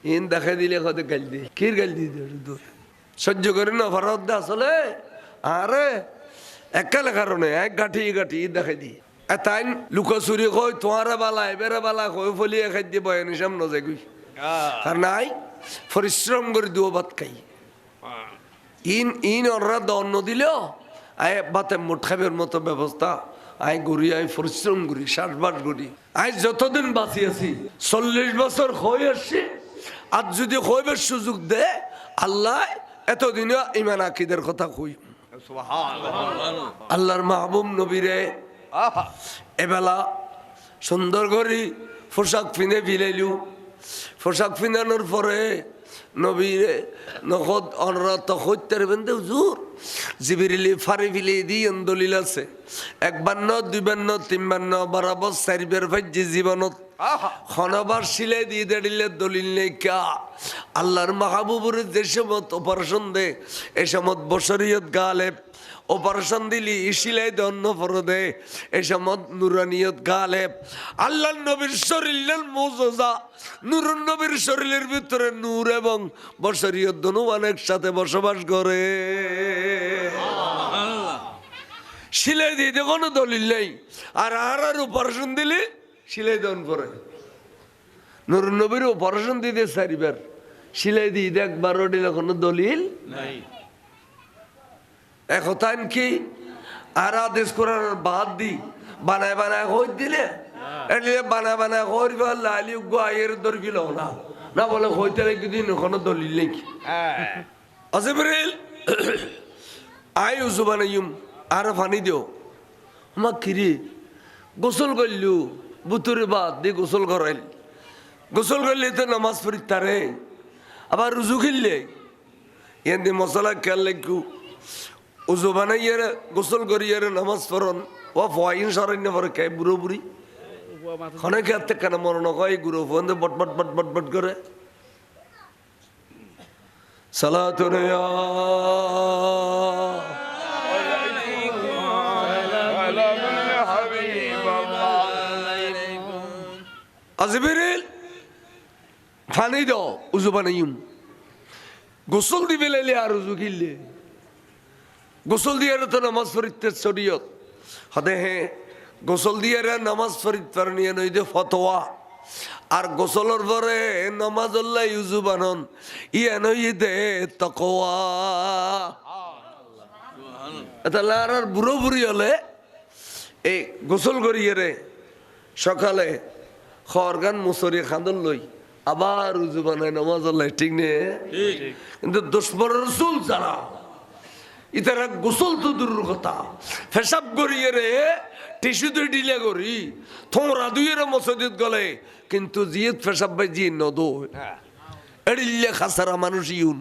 in দেখা দিলে কত গাল দি কির গাল দি সহ্য করে না ভারত আসলে আরে একালে কারণে এক গাঠি গাঠি দেখাই দি তাই লুকোচুরি কই তোমারে বালা এবারে বালা কই ফলিয়ে খাই দিয়ে বয়ানি সামনে যাই কই আর নাই পরিশ্রম করে দিও ভাত খাই ইন ওরা দন্ন দিলেও আয় ভাতে মোট খাবের মতো ব্যবস্থা আয় ঘুরি আয় পরিশ্রম করি শ্বাসবাস করি আয় যতদিন বাঁচি আছি 40 বছর হয়ে আসছি আর যদি হইবার সুযোগ দে আল্লাহ এতদিনে ইমান আকিদের কথা কই আল্লাহর মাহবুব নবীরে এবেলা সুন্দর করে পোশাক পিনে ফিলাইলু পোশাক পিনানোর পরে নবীরে নখদ অনরাত হইতার বেন্দে হুজুর জিবিরিলি ফারি ফিলি দিয়ে দলিল আছে 1 বার 2 বার 3 বার বরাবর 4 বার ভাজ্যে জীবনত খনবার সিলাই দিয়ে দিলে দলিল নেই কা আল্লাহর মাহবুবের যে সমত অপারেশন দে এই সমত বশরিয়ত গালেব অপারেশন দিলি সিলাই দন্ন ফরদে এই সমত নুরানিয়ত গালেব আল্লাহর নবীর শরীরের মুজিজা নূরুন নবীর শরীরের ভিতরে নূর এবং বশরিয়ত দনু অনেক সাথে বসবাস করে সিলাই দিয়ে কোনো দলিল নেই আর অপারেশন দিলি সিলাই দন পরে নুরুন নবীর অপারেশন দিতে 4 বার সিলাই দিয়ে 1 বার দিলে কোনো দলিল নাই একথান কি আর আদেশ করার বাদ দি বানায় বানায় হই দিলে এলে বানা বানা করবে লালি গায়ের দরবিল না না বলে হইতে একদিন কোনো দলিল নেই আজিবরিল আই উজুবানাইম আর পানি দিও মা কিরি গোসল করলু বুতুরে বাদ দিয়ে গোসল করাইল গোসল করলে তো নামাজ পড়িতারে আবার রুজু খেললে এনে মশলা খেয়াল লাগু উজু বানাইয়ারে গোসল করিয়ারে নামাজ পড়ন ও ফয়িন সরাইন পরে কে বুড়ো বুড়ি অনেক হাতে কেন মনে নয় গুরু ফোন বট বট বট বট বট করে সালাতুন ইয়া আজিবরিল পানি দাও উজু বানাইম গোসল দিবে লাইলে আর উজু খিললে গোসল দিয়ে তো নামাজ পড়িতে শরীয়ত হতে হ্যাঁ গোসল দিয়ে নামাজ পড়িতে নিয়ে নই দে ফতোয়া আর গোসলের পরে নামাজ আল্লাহ উজু বানন ইয়া নই দে তাকওয়া তাহলে আর বুড়ো বুড়ি হলে এই গোসল করিয়ে রে সকালে খরগান মুসরি খান্দন লই আবার উজু বানায় নামাজ আল্লাহ ঠিক নেই কিন্তু দুশমন রাসূল যারা ইতারা গোসল তো দূরের কথা পেশাব করিয়ে রে টিস্যু দুই ডিলে করি তোমরা দুইয়ের মসজিদ গলে কিন্তু জিয়ত পেশাব ভাই জিয়ে নদো এড়িলে খাসারা মানুষ ইউন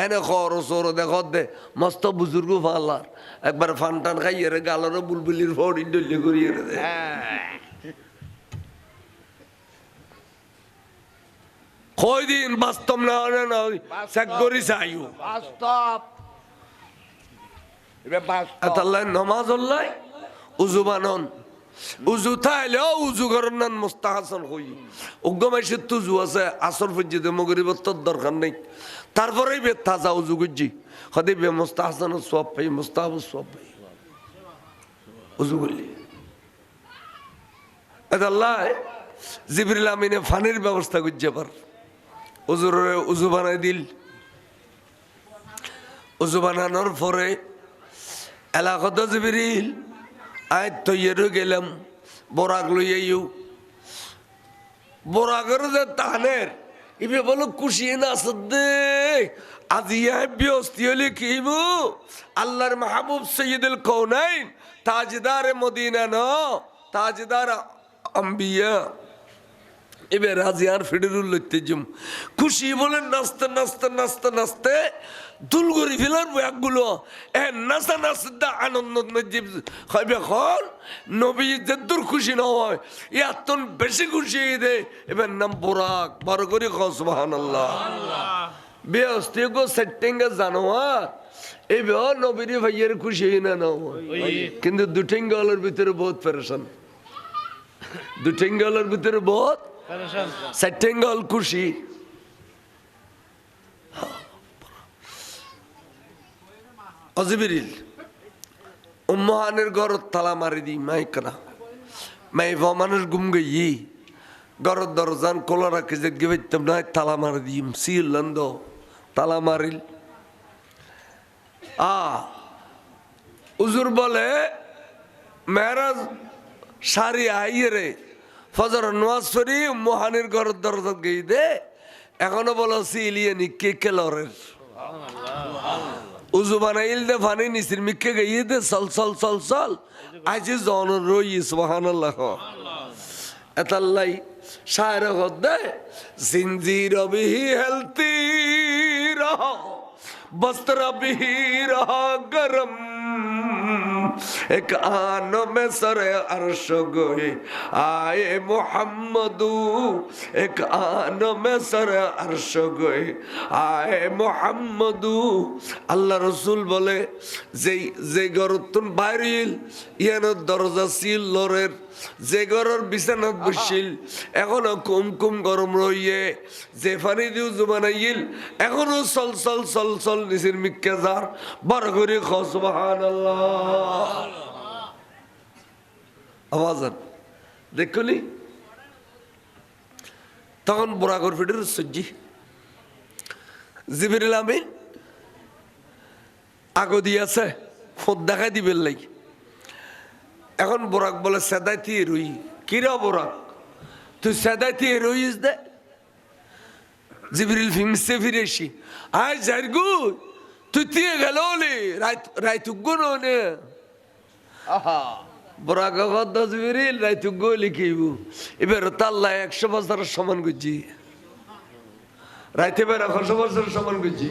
এনে খরচর দেখ দে মস্ত বুজুর্গ ফালার একবার ফান টান খাইয়ে রে গালার বুলবুলির ফড়ি ডলে করিয়ে রে কয়দিন বাস্তব না না চেক করি চাইও বাস্তব আল্লাহ নমাজ আল্লাহ উজু বানন উজু থাইলে উজু করেন না মুস্তাহাসান হই উগ্গমাইছে তুজু আছে আসর পর্যন্ত মগরিব তোর দরকার নেই তারপরেই বে তাজা উজু গুজি হদে বে মুস্তাহাসান সওয়াব পাই মুস্তাহাব সওয়াব পাই উজু করলি আল্লাহ জিবরিল আমিনে পানির ব্যবস্থা করছে পার উজুরে উজু বানাই দিল উজু বানানোর পরে এলাকাত জিবরিল আয় তৈয়ার গেলাম বরাক লইয়াইও বরাকের যে তানের ইবে বলো খুশি না সদ্দে আজিয়া বিয়স্তি হলে কিব আল্লাহর মাহবুব সৈয়দুল কওনাইন তাজদার মদিনা ন তাজদার আম্বিয়া এবার রাজিয়ার ফিডেরুল লইতেজুম খুশি বলে নাচতে নাচতে নাচতে নাচতে দুলগরি ফেলার ব্যাগগুলো এ নাচা নাচতে আনন্দ নজিব হইবে খন নবী যে দূর খুশি না হয় এত বেশি খুশি দে এবার নাম বোরাক বড় করে খাও সুবহানাল্লাহ বেহস্তি গো সেটিংয়ে জানোয়ার এই বে নবীর ভাইয়ের খুশি না না কিন্তু দুটিঙ্গলের ভিতরে বহুত পেরেশান দুটিঙ্গলের ভিতরে বহুত সেটিংগল খুশি অজিবিরিল উম্মহানের ঘর তালা মারি দি মাইকরা মাই মানুষ গুম গই ঘরের দরজান খোলা রাখি যে গেবাইতাম না তালা মারি দিম সিলন্দ তালা মারিল উজুর বলে মেহরাজ সারি আইয়ে রে ফজর নওয়াজ পড়ি উম্মহানের ঘরের দরজা গই দে এখনো বলো সিলিয়ে নিকে কেলরের উজু বানাইল দে ফানি নিসির মিকে গিয়ে দে চল চল চল চল আজি জন রই সুবহানাল্লাহ এতাল্লাই শায়র হদে জিনজির বিহি হেলতি রহ বস্ত্র বিহি রহ গরম एक आनो में सरे अर्श गोए आए मोहम्मदू एक आनो में सरे अर्श गोए आए मोहम्मदू अल्लाह रसूल बोले जे गरतुन বাইরিল ইয়ানো দরজা সিল লরের যে ঘরের বিছানাত বসিল এখনো কুম কুম গরম রইয়ে যে ফানি দিউ জুবানাইল এখনো চল চল চল চল নিসির মিক্কে যার বড় করে সুবহানাল্লাহ আওয়াজ দেখলি তখন বুরাকর ফিটের সজ্জি জিবরিল আমিন আগো দিয়েছে ফোন দেখাই দিবেন লাই এখন বোরাক বলে সেদাইতি রুই কিরা বোরাক তুই সেদাইতি রুইস দে জিবরিল ফিমসে ফিরেছি আয় জারগু তুই দিয়ে গেল রাইতুগ্গো নে আহা বোরাক গদ জিবরিল রাইতুগ্গো লিখিব এবার তাল্লা 100 বছরের সমান গুজি রাইতে বের 100 বছরের সমান গুজি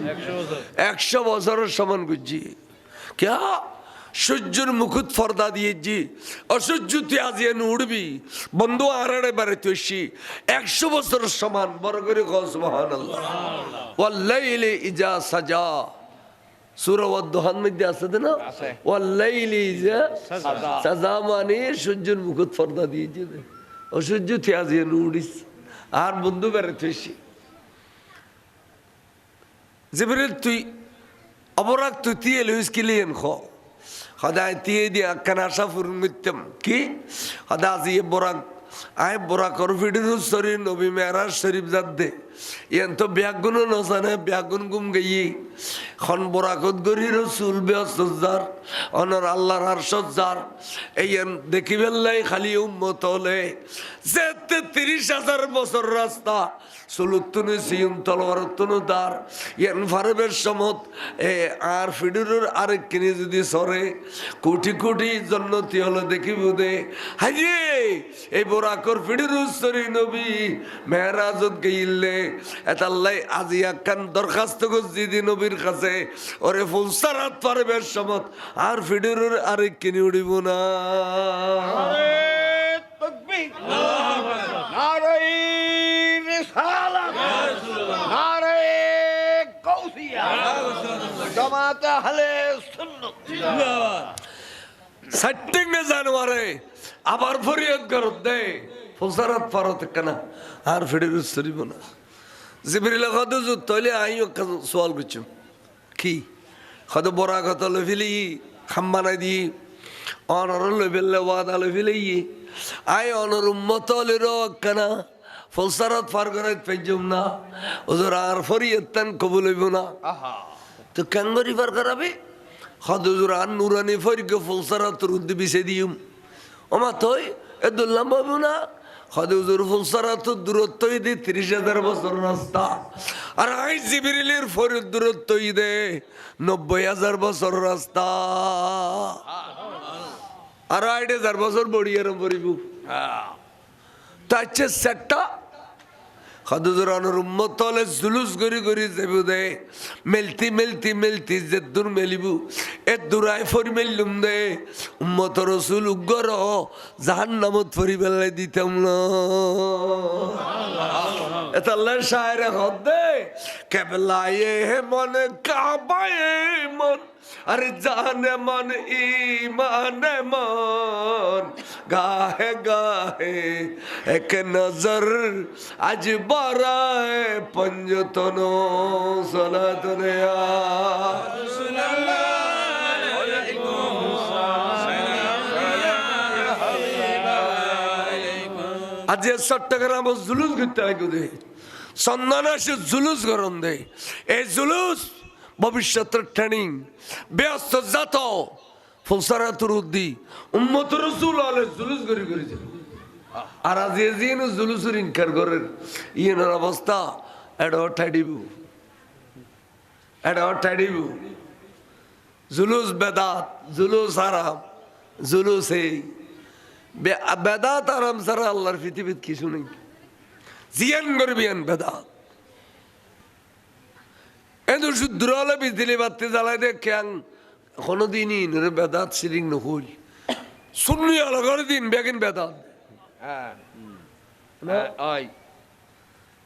100 বছরের সমান গুজি क्या সূর্যের মুকুট ফর্দা দিয়েছি অসহ্য তুই আজিয়ে উড়বি বন্ধু আড়াড়ে বারে তুই 100 বছরের সমান বড় করে সুবহানাল্লাহ ওয়াল্লাইলি ইজা সাজা সূরা ওয়াদ-দুহান মধ্যে আছে না ওয়াল্লাইলি ইজা সাজা মানে সূর্যের মুকুট ফর্দা দিয়েছি অসহ্য তুই আজিয়ে উড়িস আর বন্ধু বারে তুই জিবরিল তুই অবরাক তুই তিয়ে লইস কিলিয়েন খ সদায় তিয়ে দিয়া কানা সাফুর মিত্যম কি সদা আজি বরাক আয় বরাকর ভিডিও শরীর নবী মেরাজ শরীফ জাত দে ইয়ান তো ব্যাগুন নজানে ব্যাগুন গুম গই খন বরাকত গরি রসুল বেসজার অনর আল্লাহর আরশজার এইন দেখিবেন লাই খালি উম্মত হলে যে ৩৩,০০০ বছর রাস্তা সুলুতুনে সিম তলোয়ারতুনে দার ইয়ান ফারবের সমত আর ফিডুরের আরেক কিনে যদি সরে কোটি কোটি জন্নতি হলো দেখিব দে হাইয়ে এই বরাকর ফিডুরুস সরি নবী মেরাজত গইলে এতাল্লাই আজি একখান দরখাস্ত করছি দি নবীর কাছে ওরে ফুলসারাত ফারবের সমত আর ফিডুরের আরেক কিনে উড়িব না তাকবীর নারে রিসালাত নারে গাউসিয়া জামাত আহলে সুন্নাত জিন্দাবাদ সাইটিং জানুয়ারে আবার ফরিয়াদ করত দে ফুলসারাত ফারত কেনা আর ফিডুর সরিব না জিবরিল কদু তলে আইও সওয়াল করছুম কি কত বড় কথা লইলি খাম্বানাই দি অনর লইবেলে ওয়াদা লইলি আই অনর উম্মত লইরো কেনা ফুলসারাত ফার করে পেজুম না ওজর আর ফরিয়াতান কবুল হইব না তো কাঙ্গরি ফার করাবে হদুজুর আর নুরানি ফরিকে ফুলসারাত রুদ্দি বিছে দিউম ওমা তুই এ দুল্লাম পাবো না হদুজুর ফুলসারাত দূরত্ব দি ৩০,০০০ বছর রাস্তা আর আই জিবরিলের ফরিদ দূরত্ব দে ৯০,০০০ বছর রাস্তা আর ৮,০০০ বছর বড়িয়ার পড়িব তাচ্ছে সেটটা হদুজুর আনুর উম্মত হলে জুলুস গরি গরি যাব দে মেলতি মেলতি মেলতি যে দূর মেলিবু এ দূরাই ফরি মেললুম দে উম্মত রসুল উগ্র জাহান্নামত ফরি বেলাই দিতাম না এটা আল্লাহর শায়রে হদে কেবলায়ে মন কাবায়ে মন अरे जाने मन ईमान मन गाहे गाहे एक नजर आज बाराए पंजतनो सलातने আজ চট্টগ্রাম জুলুস করতে লাগে চন্দনা সে জুলুস গরম দেয় এই জুলুস ভবিষ্যতের ট্রেনিং ব্যস্ত জাত ফুলসারাতুর উদ্দি উম্মত রসুল আলে জুলুস করি করেছে আর আজ এজিন জুলুসের ইনকার করেন ইয়ের অবস্থা এটা ঠাডিব জুলুস বেদাত জুলুস আরাম জুলুস এই বেদাত আরাম ছাড়া আল্লাহর পৃথিবীতে কিছু নেই জিয়ান করবিয়ান বেদাত এদের শুদ্র হলে বিজলি বাতি জ্বালাই দে ক্যাং কোনোদিনই নরে বেদাত সিরিং নহল শুনলি আলো করে দিন বেগিন বেদাত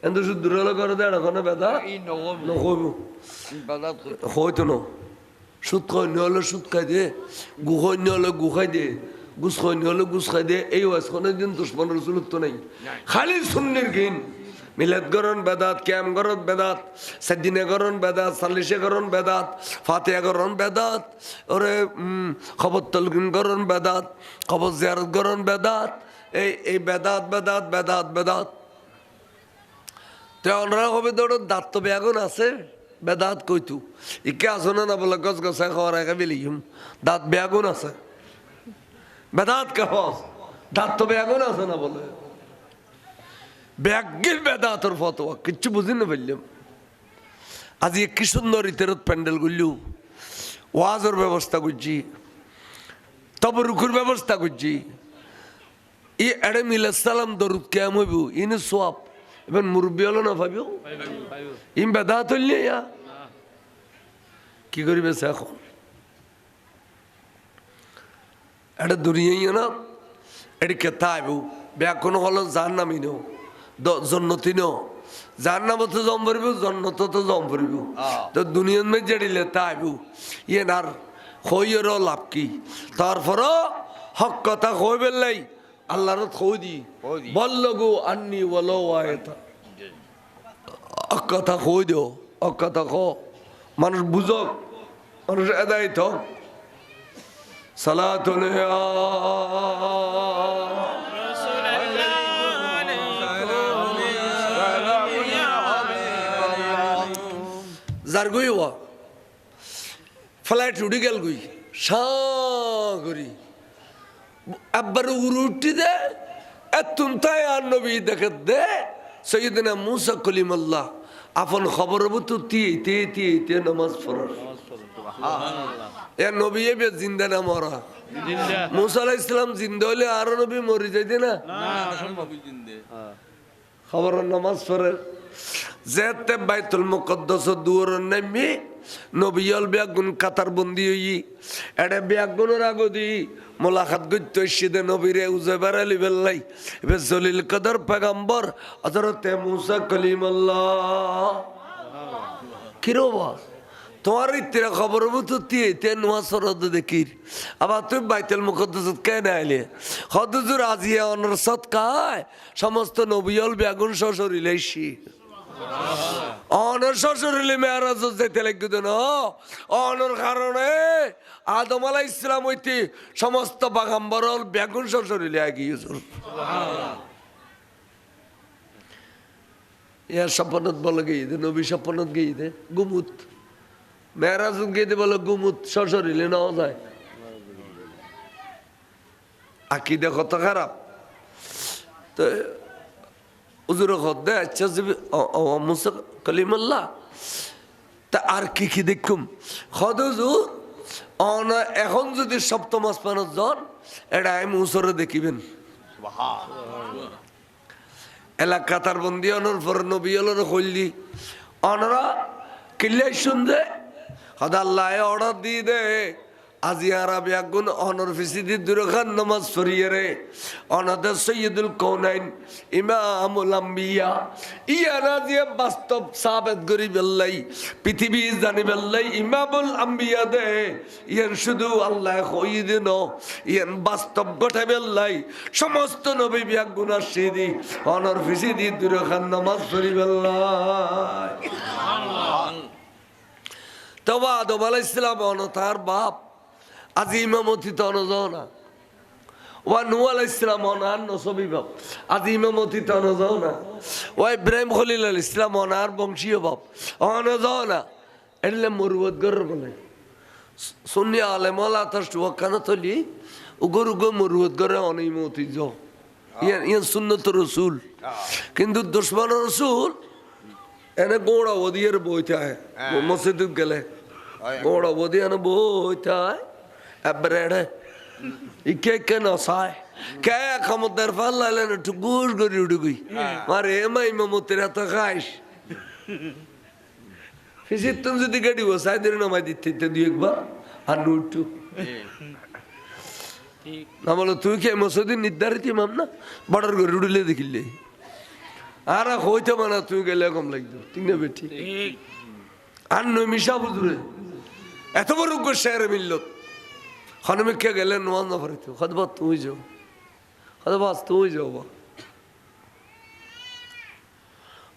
এদের শুদ্র হলে করে দেয় এখন বেদাত নহব হয়তো ন সুদ খাইনি হলে সুদ খাই দে গু খাইনি হলে গু খাই দে গুস খাইনি হলে গুস খাই দে এই ওয়াজ কোনোদিন দুশ্মনের রসুলত তো নেই খালি সুন্নির গিন মিলাদ গরণ বেদাত ক্যাম গরণ বেদাত সেদিনে গরণ বেদাত সাল্লিশে গরণ বেদাত ফাতিহা গরণ বেদাত ওরে খবর তলকিন গরণ বেদাত খবর জিয়ারত গরণ বেদাত এই বেদাত বেদাত বেদাত বেদাত তো ওনারা হবে ধরো দাঁত তো বেগুন আছে বেদাত কইতু ইকে আসো না বলে গছ গছাই খাওয়ার একে বেলিম দাঁত বেগুন আছে বেদাত কাহস দাঁত তো বেগুন আছে না বলে ব্যাগের বেদাতর ফতোয়া কিচ্ছু বুঝি না বললাম আজ কি সুন্দর ইতেরত প্যান্ডেল গুলিও ওয়াজের ব্যবস্থা করছি তবরুকুর ব্যবস্থা করছি ই এড়ে মিলাসালাম দরুদ কেম হইব ইনে সোয়াব এবার মুরব্বী হলো না ভাবিও ইম বেদাত হইলে কি করিবে এখন এটা দূরিয়ে না এটি কেতা আইব ব্যাগ হলো যার নামই নেও জন্নতি নো যার নাম তো জম ভরিব জন্নত তো জম ভরিব তো দুনিয়ার মধ্যে জেডিলে তা আইব ইয়ে নার হইয়ের লাভ কি তারপরও হক কথা কই বেললাই আল্লাহর কই দি বলল গো আন্নি বলো আয়তা হক কথা কই দিও হক কথা ক মানুষ বুঝক মানুষ এদাই থাক সালাতুন যার গই হওয়া ফ্লাইট উঠে গেল গই সাগরি আব্বার উঠি দে এতুন তাই আর নবী দেখে দে সৈয়দনা মুসা কলিমুল্লাহ আপন খবর তো তে নামাজ পড়ার এ নবী এবে জিন্দা না মরা মুসা আলাইহিস সালাম জিন্দা হলে আর নবী মরি যাইতে না খবর নামাজ পড়ে যেতে বাইতুল মুকদ্দাস দুয়ার নামি নবিয়ল বেগুন কাতার বন্দি হই এডে বেগুনের আগদি মোলাকাত গইতে সিদে নবীরে উজবার আলী বেল্লাই এবে জলিল কদর পয়গম্বর হযরত মুসা কলিমুল্লাহ কিরবা তোমার ইত্তিরা খবর মতো তে নামাজ পড়তে দেখির আবার তুই বাইতুল মুকদ্দাস কেন আইলে হদুজুর আজিয়া অনর সৎকায় সমস্ত নবিয়ল বেগুন শশরিলেছি অনর শ্বশুরিলে মেয়ারাজ যেতে লাগবে না অনর কারণে আদম আলাইহিস সালাম হইতে সমস্ত বাগাম্বরল বেগুন শ্বশুরিলে আগিয়েছে ইয়ার সপনত বলে গিয়ে দে নবী সপনত গিয়ে দে গুমুত মেয়ারাজ গিয়ে দে বলে গুমুত শ্বশুরিলে নেওয়া যায় আকিদা কত খারাপ তো হুজুর দে আচ্ছা মুসা কলিমুল্লাহ তা আর কি দেখুম হুজুর এখন যদি সপ্তম আসমানত যান এটা আমি উসরে দেখিবেন এলাকা তার বন্দি অনর পর নবী হলোর হইলি অনরা কিল্লাই শুনছে হদ আল্লাহ অর্ডার দিয়ে দে আজি আরবি আগুন অনর ফিসিদি দুরখান নামাজ পড়িয়ে রে অনাদের সৈয়দুল কৌনাইন ইমামুল আম্বিয়া ইয়ারা দিয়ে বাস্তব সাবেত করি বেল্লাই পৃথিবী জানি বেল্লাই ইমামুল আম্বিয়া দে ইয়ান শুধু আল্লাহ কই দিন ইয়ান বাস্তব গঠে বেল্লাই সমস্ত নবী বিয়াগুন আসিদি অনর ফিসিদি দুরখান নামাজ পড়ি বেল্লাই তবে আদম আলাইহিস সালাম অন তার বাপ আজি ইমামতি তো না ও নূহ আলাইহিস সালাম অনার নসবী বাপ আজ ইমামতি তো যাও না ও ইব্রাহিম খলিল আলাইহিস সালাম অনার বংশীয় বাপ যাও না এলে মুরুবত গর বলে সুন্নি আলেম ওলা তার ওয়াকানা তলি উগর উগর মুরুবত গরে অনিমতি যাও ইয়ান সুন্নত রাসূল কিন্তু দুশমন রাসূল এনে গোড়া ওদিয়ের বইতে হয় মসজিদে গেলে গোড়া ওদিয়ানো বইতে হয় এবারে ইকে কে নসায় কে ক্ষমতার ফাল লাইলেন একটু গুড় গড়ি উড়ুগুই মারে এমা ইমামতির এত খাইস ফিসির তুমি যদি গাড়ি বসাই দিলে নামাই দিতে দুই একবার আর নুটু না বলো তুই কে মসজিদ নির্ধারিত ইমাম না বর্ডার গড়ি উড়িলে দেখিলে আর হইতে মানা তুই গেলে কম লাগতো ঠিক না বেঠি আর নই মিশা বুঝলে এত বড় শেয়ারে মিলল খনমিকে গেলে নোয়াজ না পারিত খদবা তুই যাও খদবাস তুই যাও বা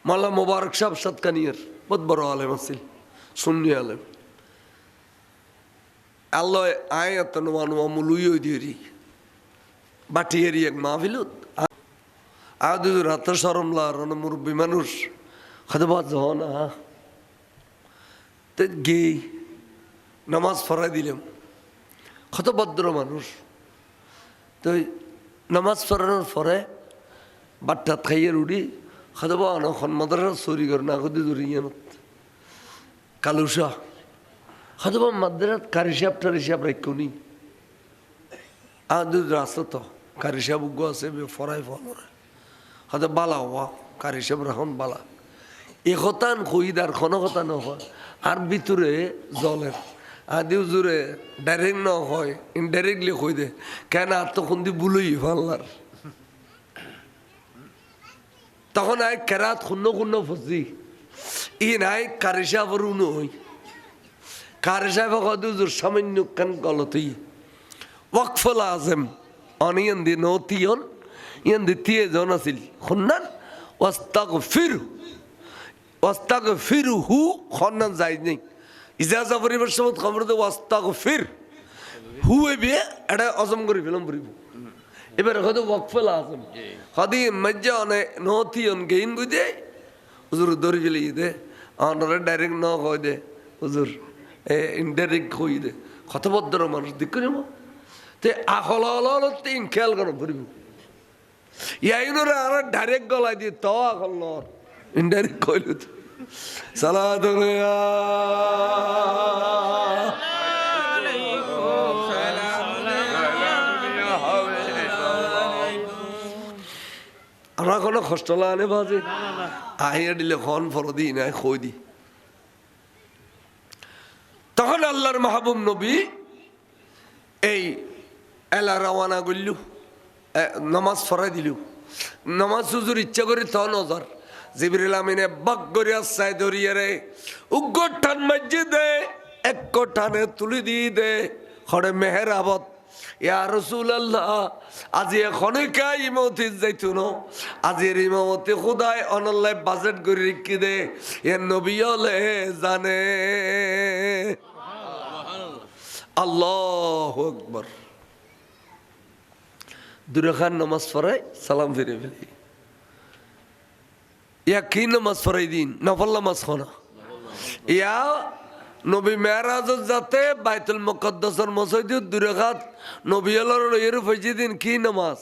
মাল্লা মোবারক সাহেব সাতকানিয়ার বহুত বড় আলেম আছিল সুন্নি আলেম আল্লাহ আয় এত নোয়া নোয়া মুলুই দিয়েরি বাটিয়েরি এক মাহফিলত আদু রাত সরমলা রন মুরব্বী মানুষ খদবা যাও না তো গে নামাজ পড়াই দিলাম কত ভদ্র মানুষ তো নামাজ পড়ানোর পরে বাট্টাত খাইয়ে উঠি খাদবা অনখন মাদ্রাসা চুরি করে না খুদি ধরি কালুসা খাদবা মাদ্রাসাত কারি সাহেব টারি সাহেব রাখি আদু রাস্তা তো কারি সাহেব উগ্র আছে ফরাই ফলরে খাদে বালা হওয়া কারি সাহেব রাখন বালা এ হতান খুইদার খন কথা নহয় আর ভিতরে জলের আদিও জোরে ডাইরেক্ট ন হয় ইনডাইরেক্টলি কই দে কেন আর তখন দি বুলই ফাল্লার তখন আই কেরাত শূন্য ফসি ই নাই কারি সাহেবের উনো হই কারি সাহেব কদু জোর সামান্য কান গলতই ওয়াকফুল আজম অনিয়ন দি নতিয়ন ইয়ান দি তিয়ে জন আছিল খুন্নান ওয়াস্তাগফিরহু খন্নান যাই নেই ইজাজা পরিবার সময় খবর দে ওয়াস্তাগফির হুয়ে বিয়ে এটা অজম করে ফেলাম পড়িব এবার হয়তো ওয়াকফুল আজম হদি মজ্জা অনে নতিয়ন গেইন বুঝে হুজুর দরি ফেলে দে অনরে ডাইরেক্ট ন কই দে হুজুর ইনডাইরেক্ট কই দে কতভদ্র মানুষ দেখো না তে আখল তিন খেয়াল করো পড়িব ইয়াইনরে আর ডাইরেক্ট গলাই দিয়ে তো আখল নর ইনডাইরেক্ট কইল সালাত আমরা কোনো কষ্ট লাগানে বাজে আহিয়া দিলে খন ফরদি নাই খই দি তখন আল্লাহর মাহবুব নবী এই এলা রওয়ানা করলু নামাজ ফরাই দিল নামাজ হুজুর ইচ্ছা করে তো নজর জিবরিল আমিনে বাক গরিয়া সাই ধরিয়ে রে উগ্র টান মাঝে দে এক টানে তুলি দিয়ে দে খড়ে মেহেরাবত ইয়া রাসূলুল্লাহ আজি এখনে কাই ইমামতি যাইতো না আজির ইমামতি খুদাই অনল্লাহ বাজেট করে রেখে দে এ নবী হলে জানে আল্লাহু আকবার দুরাখান নামাজ পড়াই সালাম ফিরে ফেলি ইয়া কি নামাজ পড়াই দিন নফল নামাজ খনা ইয়া নবী মেরাজত যাতে বাইতুল মুকদ্দাসের মসজিদে দুরাখাত নবী আল্লাহর এর ফজি দিন কি নামাজ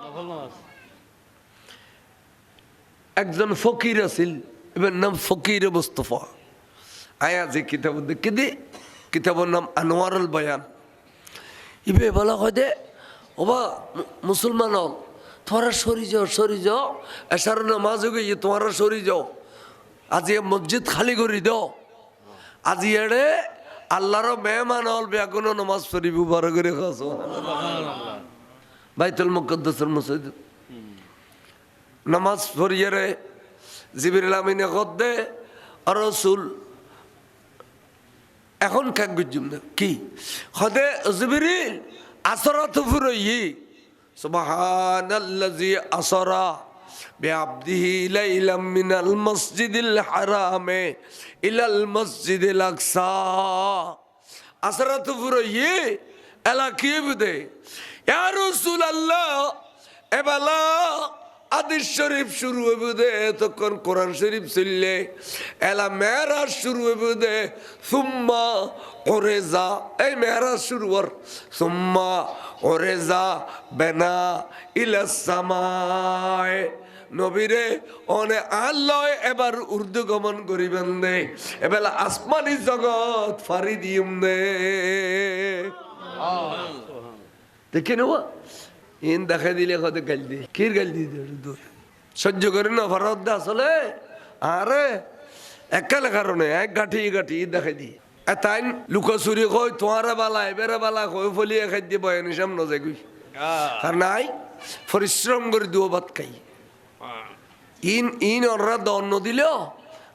নফল নামাজ একজন ফকির আছিল এর নাম ফকির মুস্তাফা আয়া যে কিতাব দেখি দি কিতাবের নাম আনোয়ারুল বয়ান ইবে বলা হয় দে ওবা মুসলমান তোমরা সরি যাও এসার নামাজ গিয়ে তোমরা সরি যাও আজি মসজিদ খালি করে দাও আজি এড়ে আল্লাহর মেহমান হল বেগুন নামাজ পড়িব বড় করে খাস বাইতুল মুকদ্দাসের মসজিদ নামাজ পড়িয়ে রে জিবরিল আমিনে কদে আর রাসূল এখন কাক গুজুম না কি খদে জিবরিল আসরাত ফুরই সুবহানাল্লাযী আসরা বিআবদিহি লাইলাম মিনাল মসজিদিল হারামে ইলাল মসজিদিল আকসা আসরাত ফুরই এলা কি বুদে ইয়া রাসূলুল্লাহ এবেলা হাদিস শরীফ শুরু হইব দে তখন কোরআন শরীফ চললে এলা মেরাজ শুরু হইব দে সুম্মা ওরেজা এই মেরাজ শুরু হর সুম্মা ওরেজা বেনা ইলাস সামায় নবীরে অনে আল্লাহ এবার উর্দু গমন করিবেন দে এবেলা আসমানি জগৎ ফারি দিম দে দেখে নেব ইন দেখা দিলে কত গাল দিয়ে কির গাল দিয়ে সহ্য করে না ভারত দা আসলে আরে একালে কারণে এক গাঠি গাঠি দেখাই দি তাই লুকোচুরি কই তোমার বালা এবারে বালা কই ফলিয়ে খাই দিয়ে বয় নিসাম নজে গুই আর নাই পরিশ্রম করে দিও ভাত খাই ইন ওরা দন দিলেও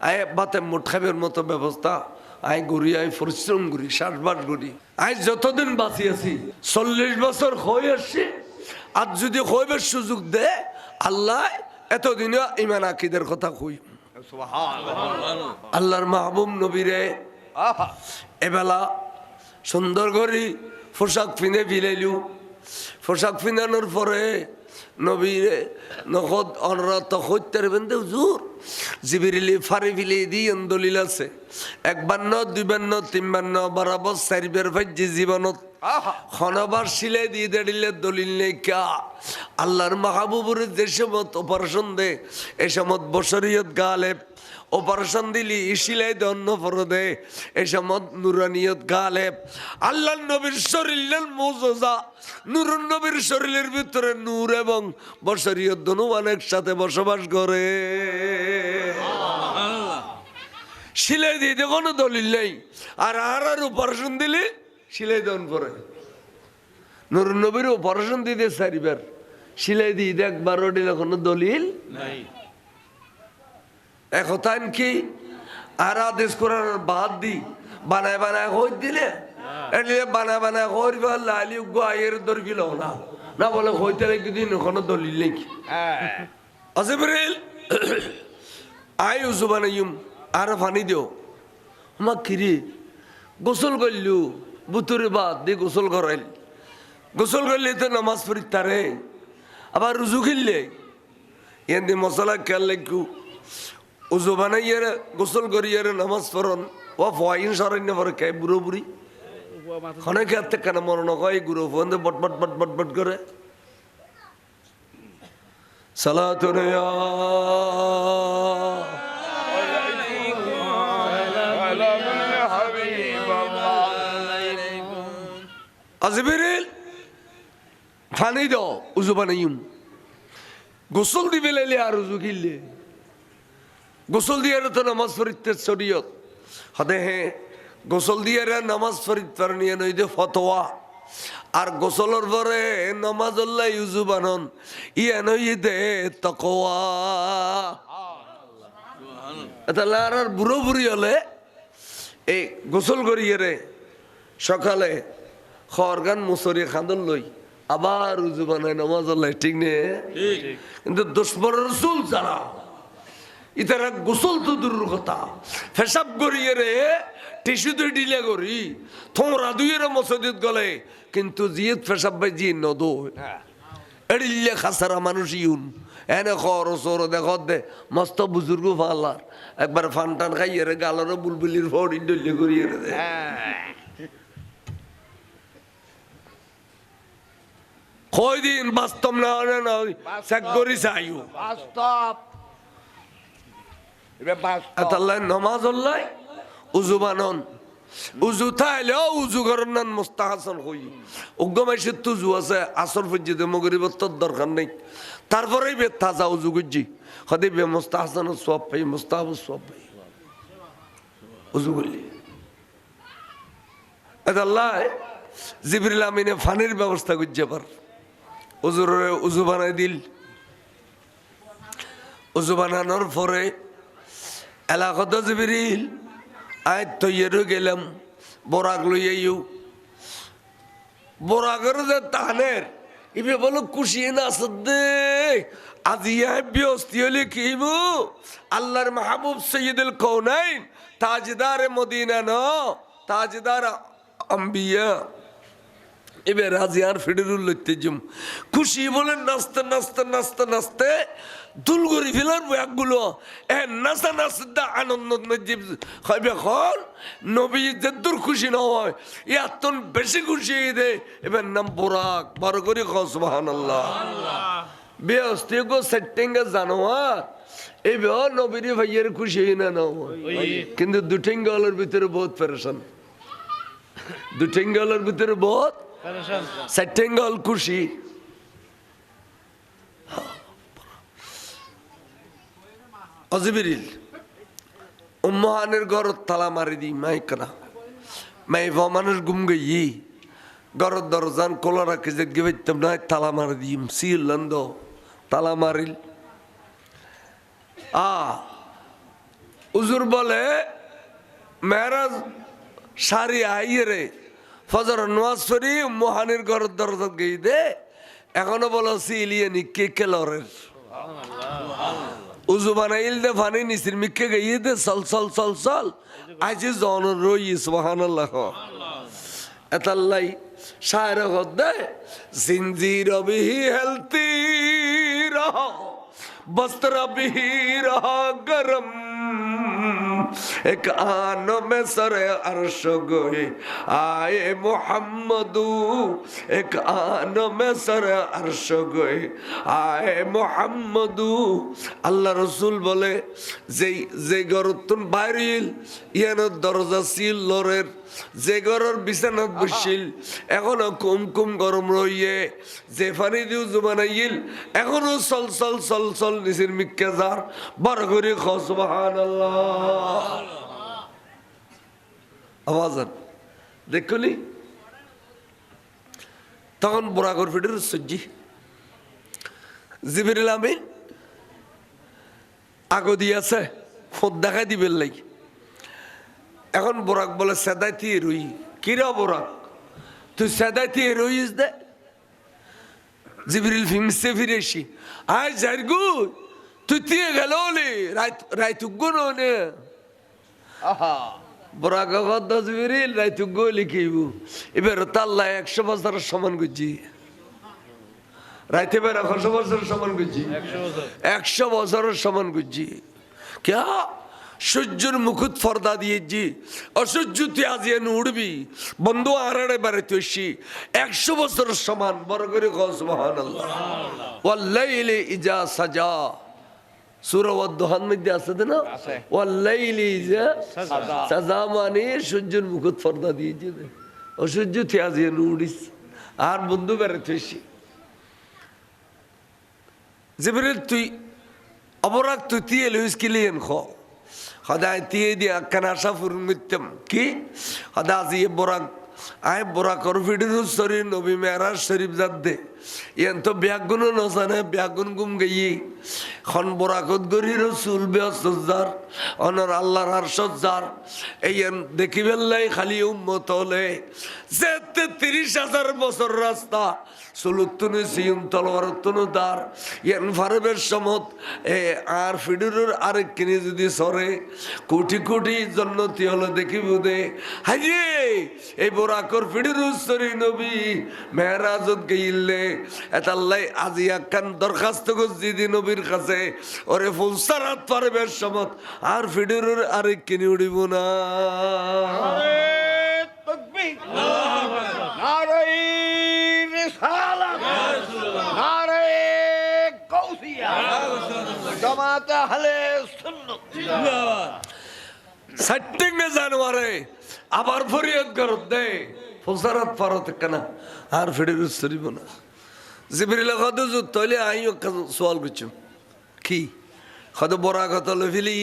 আয় বাতে মুঠ খাবের মতো ব্যবস্থা আই ঘুরি আই পরিশ্রম করি 60 করি আই যতদিন বাঁচি আছি 40 বছর হয়ে আসছে আজ যদি হইবার সুযোগ দে আল্লাহ এতদিনও ইমান আকিদের কথা কই আল্লাহর মাহবুব নবীরে এবেলা সুন্দর করে পোশাক পিনে বিলাইলু পোশাক পিনানোর পরে নবীরে নখদ অনরত হইতে বেঁধে হুজুর জিবিরিলি ফারি ফিলি দিয়ে দলিল আছে 1 বান্ন 2 বান্ন 3 বান্ন বরাবর 4 বের ভাজ্যে জীবনত খনবার সিলে দিয়ে দিলে দলিল নেই কা আল্লাহর মাহবুবের যে সমত অপারেশন দে এই সমত বশরিয়ত গালেব অপারেশন দিলি ইসিলাই দন্ন ফরদে এই সমত নুরানিয়ত গালেব আল্লাহর নবীর শরীরের মুজিজা নূরুন নবীর শরীরের ভিতরে নূর এবং বশরিয়ত দুনো অনেক সাথে বসবাস করে সিলাই দিতে কোনো দলিল নেই আর অপারেশন দিলে সিলাই দন পরে নুরুন নবীর অপারেশন দিতে 4 বার সিলাই দিয়ে একবারও দিলে কোনো দলিল নাই একথান কি আর আদেশ করার বাদ দি বানায় বানায় হই দিলে এলে বানায় বানায় হইব লালি গায়ের দরবিল না না বলে হইতে একদিন কোনো দলিল নেই আজিবরিল আই উজুবানাইম আর পানি দিও মা কিরি গোসল করলু বুতুরে বাদ দি গোসল করাইল গোসল করলে তো নামাজ পড়িতারে আবার রুজু খিললে এনে মশলা খেয়াল লাগু উজু বানাইয়ার গোসল করিয়ার নামাজ পড়ন ও ফয়িন সরাইন পরে কে বুড়ো বুড়ি খনে খেতে কেন মরণ হয় গুরু ফোন বট বট বট বট বট করে সালাতুন ইয়া আজিবিরিল পানি দাও উজু বানাইম গোসল দিবে লাইলে আর উজু খিললে গোসল দিয়ে তো নামাজ পড়িতে শরীয়ত হদে হে গোসল দিয়ে নামাজ পড়িতে নিয়ে নই দে ফতোয়া আর গোসলের পরে নামাজ আল্লাহ উজু বানন ইয়া নই দে তাকওয়া তাহলে আর বুড়ো বুড়ি হলে এই গোসল করিয়ে রে সকালে খরগান মুসরি খান্দন লই আবার উজু বানায় নামাজ আল্লাহ ঠিক নেই কিন্তু দুশ্মন রসুল যারা ইতারা গোসল তো দূরের কথা ফেসাব করিয়ে রে টিস্যু দুই ডিলে করি তোমরা দুইয়ের মসজিদ গলে কিন্তু জিয়ত ফেসাব ভাই জিয়ে নদো এড়িলে খাসারা মানুষ ইউন এনে খর সর দেখ দে মস্ত বুজুর্গ ফালার একবার ফান টান খাইয়ে রে গালারও বুলবুলির ফড়ি ডলে করিয়ে রে কয় দিন বাস্তব না না চেক করি চাইও বাস্তব নমাজ উজু বানন উজু থাইলেও উজু করেন না মুস্তাহাসন হই উগ্গমাইসের তুজু আছে আসর পর্যন্ত মগরিবর তোর দরকার নেই তারপরেই বে তাজা উজু গুজি হদে বে মুস্তাহাসন সব পাই মুস্তাহাব সব পাই উজু করলি আল্লাহ জিবরিল আমিনে ফানির ব্যবস্থা করছে পার উজুরে উজু বানাই দিল উজু বানানোর পরে এলাকাত জিবরিল আয় তৈয়ারও গেলাম বরাক লইয়াইও বরাকের যে তানের ইবে বলো খুশি না সদ্দে আজিয়া ব্যস্তি হলে কিব আল্লাহর মাহবুব সৈয়দুল কওনাইন তাজদার মদিনা ন তাজদার আম্বিয়া এবার রাজিয়ার ফিডেরুল লইতে জুম খুশি বলে নাচতে নাচতে নাচতে নাচতে দুল করি ফেলার ব্যাগগুলো নাচা নাচতে আনন্দ হবে এখন নবী যে দূর খুশি না হয় এত বেশি খুশি দে এবার নাম বোরাক বড় করে সুবহানাল্লাহ বেহস্তি গো সেটিংয়ে জানোয়ার এবার নবীর ভাইয়ের খুশি না না কিন্তু দুঠেঙ্গলের ভিতরে বহুত পেরেশান দুঠেঙ্গলের ভিতরে বহুত সেটিংগল খুশি অজিবিরিল উম্মাহানের ঘরত তালা মারি দি মাইকরা মাই মানুষ গুম গই ঘরত দরজান খোলা রাখি যে গেবাইতাম না তালা মারি দিম সিল লন্দ তালা মারিল উজুর বলে মেরাজ সারি আইয়ে রে ফজর নওয়াজ পড়ি উম্মাহানের ঘরত দরজা গই দে এখনো বলো সিলিয়ে নি কে কেলরের উজু বানাইল দে ফানি নিসির মিকে গইয়ে দে সল সল সল সল আজি জন রই সুবহানাল্লাহ এতাল্লাই শায়র গদে জিনজির বিহি হেলতি রহ বস্ত্র বিহি রহ গরম এক আনো মে সরে আরশ গোয়ে আয়ে মুহাম্মদু এক আনো মে সরে আরশ গোয়ে আয়ে মুহাম্মদু আল্লাহ রসুল বলে যে গরতুন বাইরিল ইয়ানো দরজা সিল লরের যে ঘরের বিছানাত বসিল এখনো কুম কুম গরম রইয়ে যে ফানি দিও জুবানাইল এখনো সল সল সল সল নিসির মিক্কে যার বড় করে সুবহানাল্লাহ আওয়াজান দেখলি তখন বুরাগর ফিটের সজ্জি জিবরিল আমিন আগো দিয়েছে ফোন দেখাই দিবেন লাগি এখন বোরাক বলে সেদাইতি রই কিরা বোরাক তুই সেদাইতি রইস দে জিবরিল ফিমসে ফিরেছি আয় জারগু তুই দিয়ে গেল রাইতুগ্গো নে বোরাক গদ জিবরিল রাইতুগ্গো লিখিব এবার তাল্লা 100 বছরের সমান গুজি রাইতে বের 100 বছরের সমান গুজি 100 বছরের সমান গুজি क्या সূর্যের মুকুট ফর্দা দিয়েছি অসূর্য তুই আজিয়ে উড়বি বন্ধু আড়াড়ে বেড়াতে এসি 100 বছরের সমান বড় করে সুবহানাল্লাহ ওয়াল্লাইলি ইজা সাজা সূরা ওয়াদ-দুহান মধ্যে আছে না ওয়াল্লাইলি ইজা সাজা মানে সূর্যের মুকুট ফর্দা দিয়েছি অসূর্য তুই আজিয়ে উড়িস আর বন্ধু বেড়াতে এসি জিবরিল তুই অবরাক তুই দিয়ে লইস কিলিয়েন খ হদায় দিয়ে দিয়ে কানা সাফুর মিত্যম কি হদা আজিয়ে বোরাক আয় বোরাকর ফিডির শরীর নবী মেরাজ শরীফ জাত দে ইয়ান তো ব্যাগুন নসানে ব্যাগুন গুম গই খন বোরাকত গরি রসুল বেসজার অনর আল্লাহর আরশজার এইয়ান দেখিবেলাই খালি উম্মত হলে যে 30,000 বছর রাস্তা সুলুতুনি সিউম তলোয়ারতুন দার ইয়ান ফারবের সমত আর ফিডিরুর আরেক কিনি যদি সরে কোটি কোটি জন্নতি হলো দেখিব দে হাইয়ে এই বোরাকর ফিডিরুর শরীর নবী মেরাজত গইলে এতাল্লাই আজি একখান দরখাস্ত করছি দি নবীর কাছে ওরে ফুলসারাত পারবের সমত আর ফিডিরুর আরেক কিনি উড়িব না আবার ফরিয়াদ করত দে ফুলসারাত পারত কেনা আর ফিডিরুর শরীব না জিবরিল কত তৈলে আইও সওয়াল করছুম কি কত বড় কথা লইলি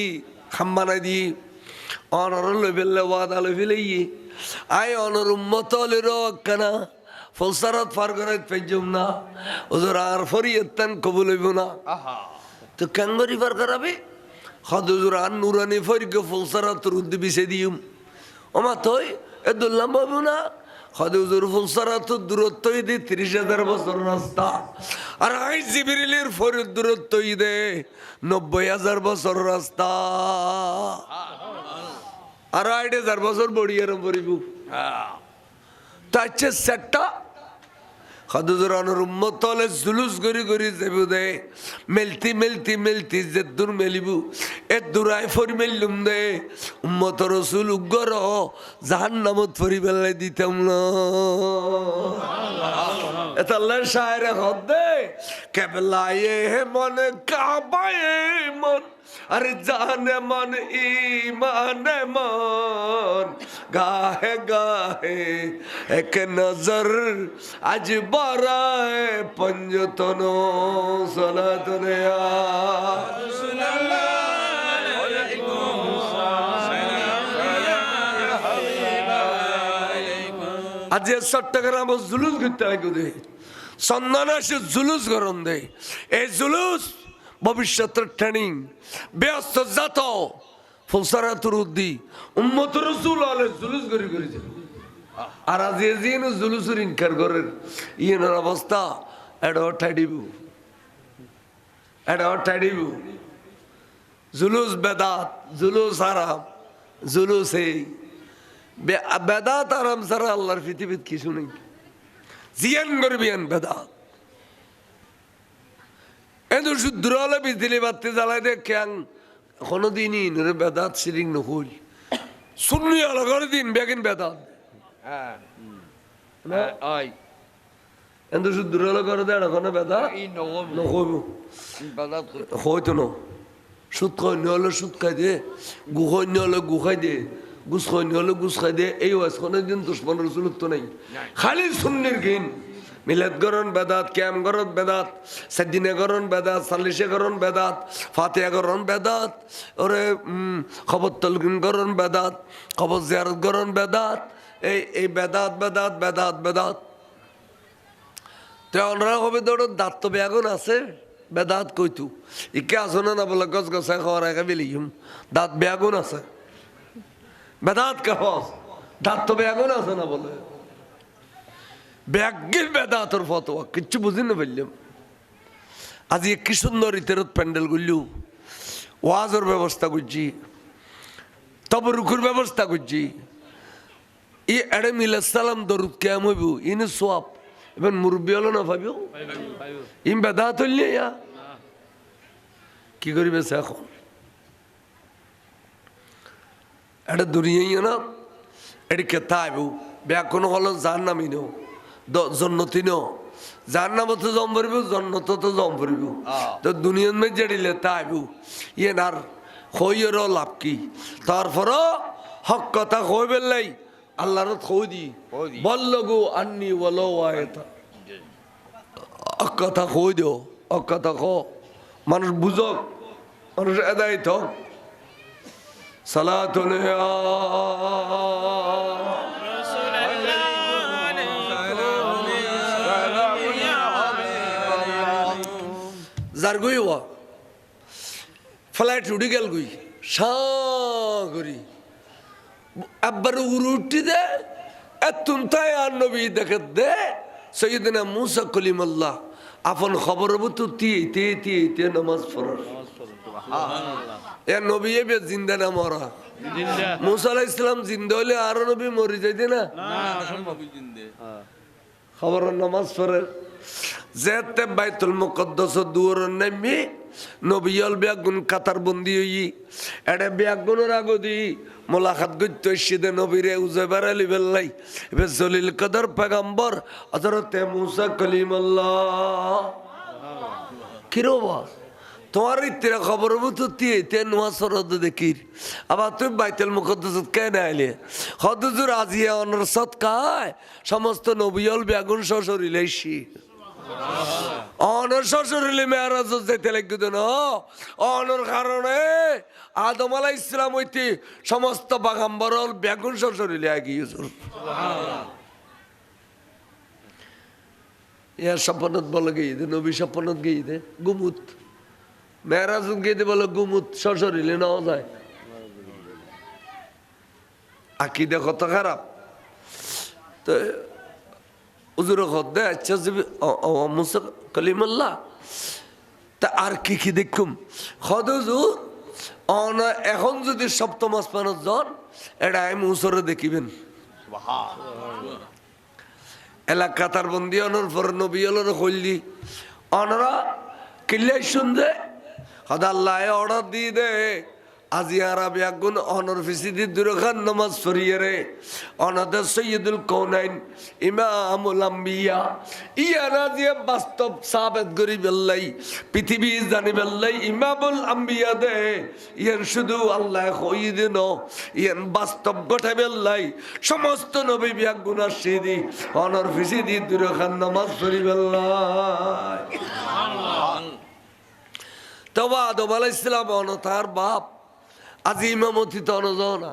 খাম্বানাই দি অনর লইবেলে ওয়াদা লইলি আই অনর উম্মত লইর কেনা ফুলসারাত পার করে পেজুম না ওজোর আর ফরিয়াদ তান কবুল হইব না তো কাঙ্গরি পার করাবে হদুজুর আর নুরানি ফরিকে ফুলসারাত রুদ বিছে দিউম ওমা তই এ দুল্লাম পাবো না হদুজুর ফুলসারাত দূরত্ব দি 30,000 বছর রাস্তা আর আই জিবরিলের ফরিদ দূরত্ব দে 90,000 বছর রাস্তা আর 8,000 বছর বড়িয়ার পড়িব তাচ্ছে সেটটা খাদুজুর আনোর উম্মত হলে জুলুস গরি গরি যাবু দে মেলতি মেলতি মেলতি যে দূর মেলিবু এ দূরাই ফরি মেললুম দে উম্মত রসুল উগ্র জাহান্নামত ফরি বেলাই দিতাম না এটা আল্লাহর শায়ের হদ দে কেবলায়ে মন কাবায়ে মন अरे जाने मन ईमान मन गाहे गाहे एक नजर आज बराए पंजतनो सलातने आज चट्टग्राम जुलूस करते हैं सन्नाना से जुलूस करन दे ए जुलूस ভবিষ্যতের ট্রেনিং ব্যস্ত জাত ফুলসারাতুর উদ্দি উম্মত রাসূল আলাইহিস জুলুস করি করেছে আর আজ এজিন জুলুসের ইনকার করেন ইয়ের অবস্থা এডো টাইডিবু জুলুস বেদাত জুলুস আরাম জুলুস এই বেদাত আরাম ছাড়া আল্লাহর পৃথিবীতে কিছু নেই জিয়ান করবিয়ান বেদাত এত শুদ্রালে বিজলি বাতি জ্বালাই দে ক্যাং কোনোদিনই নরে বেদাত শিরিং নহল শুননি আলাগর দিন বেগিন বেদাত আই এত শুদ্রালে করে দে কোনো বেদাত নহব বেদাত হয়তো না সুদ খাই হলে সুদ খাই দে গুখাই হলে গুখাই দে গুস খাই হলে গুস খাই দে এই ওয়াজ কোনোদিন দুশ্মন রসুল তো নাই খালি সুন্নির গিন মিলাদ গরণ বেদাত ক্যাম গরণ বেদাত সাদ্দিনে গরণ বেদাত সাল্লিশে গরণ বেদাত ফাতিহা গরণ বেদাত ওরে খবর তলকিন গরণ বেদাত খবর জিয়ারত গরণ বেদাত এই বেদাত বেদাত বেদাত বেদাত তো অনরা হবে দৌড় দাঁত তো বেগুন আছে বেদাত কইতু ইকে আসো না বলে গছ গছাই খাওয়ার একে বেলিম দাঁত বেগুন আছে বেদাত কে হস দাঁত তো বেগুন আছে না বলে ব্যাগের বেদাতর ফতোয়া কিচ্ছু বুঝি না বললাম আজ কি সুন্দর ইতেরত প্যান্ডেল গুললু ওয়াজের ব্যবস্থা করছি তবরুকুর ব্যবস্থা করছি ই এড়ে মিলাদ সালাম দরুদ কেম হইব ইনি সোয়াব এবার মুরব্বী হলো না ভাবিও ইম বেদাত হইলে ইয়া কি করিবে এখন এটা দুনিয়া না এটি কেতা আইব ব্যাগ কোনো হলো যার নামই নেও জন্নতি নো যার নাম তো জম ভরিব জন্নত তো জম ভরিব তো দুনিয়ার মধ্যে জেডিলে তাইব ইয়ে নার হইয়ের লাভ কি তারপর হক কথা কই বেলাই আল্লাহর কই দি বললগু আন্নি ওয়ালো আয়াতা হক কথা কই দিও হক কথা ক মানুষ বুঝক মানুষ এদাই থাক সালাতুন যার গই হওয়া ফ্লাইট উঠে গেল গই সাগরি আব্বার উঠি দে এতুন তাই আর নবী দেখে দে সৈয়দনা মুসা কলিমুল্লাহ আপন খবর তো তে নামাজ পড়ার এ নবী এবে জিন্দা না মরা মুসা আলাইহিস সালাম জিন্দা হলে আর নবী মরি যাইতে না খবর নামাজ পড়ার যেতে বাইতুল মুকদ্দাস দুয়ার নামি নবিয়ল বেগুন কাতার বন্দি হই এডে বেগুনের আগদি মোলাকাত গইতে সিদে নবীরে উজবার আলী বেল্লাই এবে জলিল কদর পয়গম্বর হযরত মুসা কলিমুল্লাহ কিরোবা তোমার ইত্তিরা খবর বুঝতো তে নোয়া সরদ দেখির আবার তুই বাইতুল মুকদ্দাস কেন আইলে হদুজুর আজিয়া অনর সৎকায় সমস্ত নবিয়ল বেগুন শরীলাইছি অনর শ্বশুরিলে মেয়ারাজ যেতে লাগতো না অনর কারণে আদম আলাইহিস সালাম হইতে সমস্ত বাগাম্বরল বেগুন শ্বশুরিলে আগিয়েছে ইয়ার সপনত বলে গিয়ে দে নবী সপনত গিয়ে দে গুমুত মেয়ারাজ গিয়ে দে বলে গুমুত শ্বশুরিলে নেওয়া যায় আকিদা কত খারাপ তো হুজুর দে আচ্ছা মুসা কলিমুল্লাহ তা আর কি দেখুম হুজুর এখন যদি সপ্তম আসমানত যান এটা আমি মুসরে দেখিবেন এলাকা তার বন্দি অনর পর নবী হলোর হইলি অনরা কিল্লাই শুনবে হদা আল্লাহ অর্ডার দিয়ে দে আজি আরবি আগুন অনর ফিসিদি দুরখান নামাজ পড়িয়ে রে অনাদের সৈয়দুল কৌনাইন ইমামুল আম্বিয়া ইয়ানা দিয়ে বাস্তব সাবেত করি বেল্লাই পৃথিবী জানি বেল্লাই ইমামুল আম্বিয়া দে ইয়ান শুধু আল্লাহ কই দিন ইয়ান বাস্তব গঠে বেল্লাই সমস্ত নবী বিয়াগুন আসিদি অনর ফিসিদি দুরখান নামাজ পড়ি বেল্লাই তবা আদম আলাইহিস সালাম অনতার বাপ আজি ইমামতি তো অনযাও না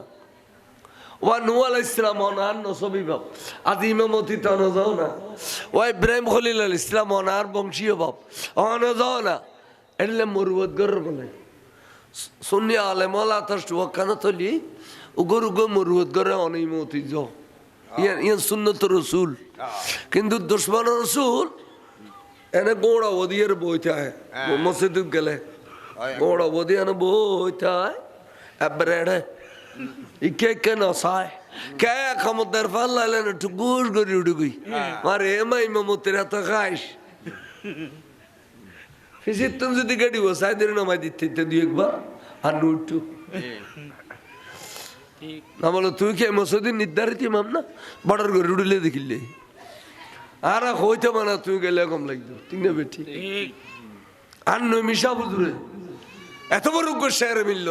ওয়া নূহ আলাইহিস সালাম অনার নসবী বাপ আজি ইমামতি তো অনযাও না ওয়া ইব্রাহিম খলিল আলাইহিস সালাম অনার বংশীয় বাপ অনযাও না এলে মুরবত গর বলে সুন্নি আলেম ওয়ালা তার ওয়াকানা তলি উগর উগর মুরবত গরে অনিমতি যাও ইয়ান সুন্নত রাসূল কিন্তু দুশমন রাসূল এনে গোড়া ওদিয়ের বইতে আয় মসজিদ গেলে গোড়া ওদি এনে বইতে আয় এবারে ইকে কে নসায় কে খামদার ফাল্লালে না টুকুস গরি উড়ুগুই মারে এমাই মামুতের এত খাইস ফিসির তুমি যদি গাড়ি বসায় দিন নামাই দিতে দুই একবার আর নুটু না বলো তুই কে মসজিদ নির্ধারিত ইমাম না বর্ডার গরি উড়িলে দেখিলে আর হইতে মানা তুই গেলে কম লাগতো ঠিক না বেঠি আর নয় মিশা বুঝলে এত বড় শেয়ারে মিলল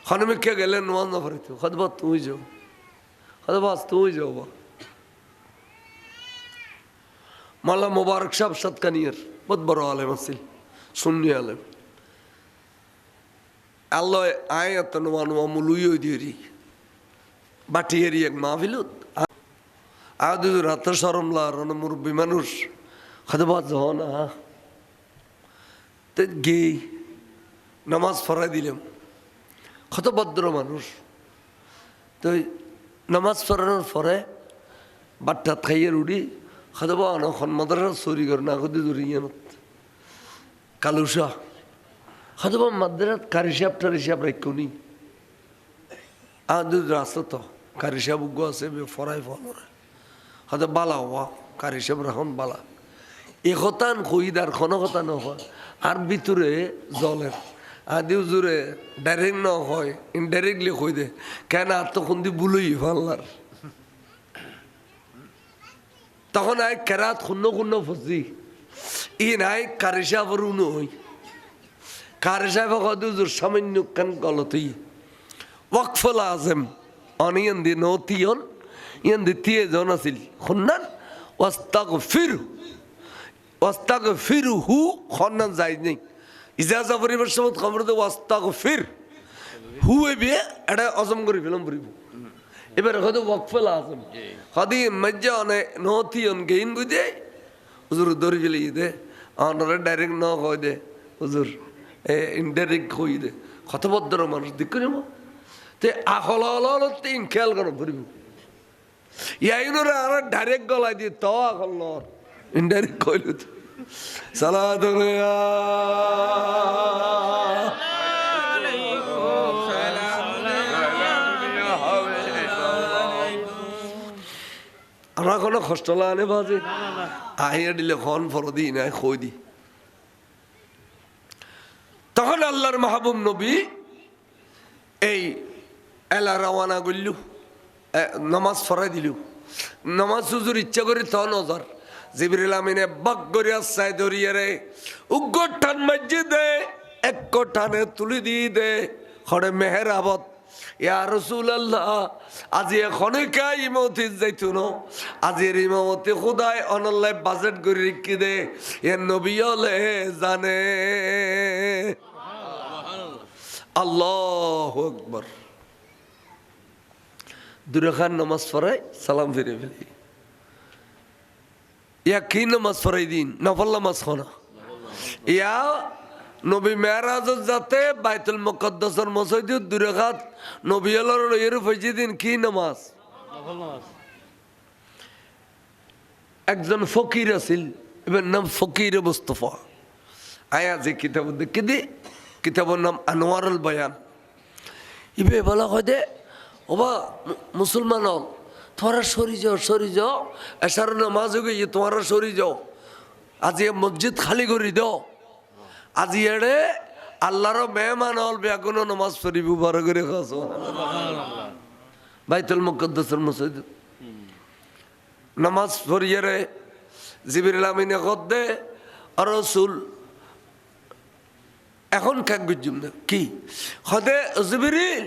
হনমিকে গেলে নোয়াজ না ফরিত হদবা তুই যাও হদবাস তুই যাও বা মাল্লা মুবারক সাহেব সাতকানিয়ার বহুত বড় আলেম আছিল সুন্নি আলেম আল্লাহ আয়াত নোয়ান মুলুই দিয়েরি বাটিয়েরি এক মাহফিলত আদু রাত সরমলা রন মুরব্বী মানুষ হদবা যাও না তো গে নামাজ ফরাই দিলাম কত ভদ্র মানুষ তো নামাজ পড়ানোর পরে বাট্টাত খাইয়ে উড়ি খাদবা অনখন মাদ্রাসা চুরি করে না খুদি ধরি কালুসা খাদবা মাদ্রাসাত কারি সাহেব টারি সাহেব রাখি আদু রাস্তা তো কারি সাহেব উগ্র আছে ফরাই ফলরে হয়তো বালা হওয়া কারি সাহেব রাখন বালা এ হতান খইদার খন কথা নহয় আর ভিতরে জলের আদিও জোরে ডাইরেক্ট ন হয় ইনডাইরেক্টলি কই দে কেন আর তখন দি বুলই ফাল্লার তখন আই কেরাত শূন্য শূন্য ফসি ই নাই কারিসা বরুণ হই কারিসা ফকদু জোর সামান্য কান গলতি ওয়াকফুল আজম অনিয়ন দি নতিয়ন ইয়ান দি তিয়ে জন আছিল খুন্নান ওয়াস্তাগফিরহু খন্নান যাই নেই ইজাজা পরিবার সমত খবরতে ওয়াস্তাগফির হুয়ে বিয়ে এটা অজম করে ফেলাম পড়িব এবার হয়তো ওয়াকফুল আজম হদি মজ্জা অনে নতিয়ন গেইন বুঝে হুজুর দরি ফেলে দে অনরে ডাইরেক্ট ন কয় দে হুজুর ইনডাইরেক্ট কই দে কত ভদ্র মানুষ দিক করিব তে আখল হলতে খেয়াল করো পড়িব ইয়াইনরে আর ডাইরেক্ট গলাই দিয়ে তো আখল নর ইনডাইরেক্ট কইল তো সালাত আমরা কোনো কষ্ট লাগানে বাজে আহিয়া দিলে খন ফরদি নাই কই দি তখন আল্লাহর মাহবুব নবী এই এলা রওয়ানা করলু নামাজ ফরাই দিলু নামাজ হুজুর ইচ্ছা করে তো নজর জিবরিল আমিনে বাক গরিয়া সাই ধরিয়ে রে উগ্র টান মাঝে দে এক টানে তুলি দিয়ে দে হরে মেহেরাবত ইয়া রাসূলুল্লাহ আজি এখনে কা ইমামতি যাইতুনো আজির ইমামতি খুদাই অনল্লাহ বাজেট করে রেখে দে এ নবী হলে জানে আল্লাহু আকবার দুরাখান নামাজ পড়াই সালাম ফিরে ফেলি ইয়া কি নামাজ পড়াই দিন নফল নামাজ খানা ইয়া নবী মেরাজত যাতে বাইতুল মুকদ্দাসের মসজিদ দুরাখাত নবী আল্লাহর এর ফজি দিন কি নামাজ নফল নামাজ একজন ফকির আছিল এর নাম ফকির মুস্তাফা আয়া যে কিতাব দেখি দি কিতাবের নাম আনোয়ারুল বয়ান ইবে বলা হয় দে ওবা মুসলমান তোমরা সরি যাও এসার নামাজ গিয়ে তোমরা সরি যাও আজি মসজিদ খালি করে দাও আজি এড়ে আল্লাহর মেহমান হল বেগুনো নামাজ পড়িব বড় করে খাস বাইতুল মুকদ্দাসের মসজিদ নামাজ পড়িয়ে রে জিবরিল আমিনে কদ্দে আর রাসূল এখন কাক গুজুম না কি খদে জিবরিল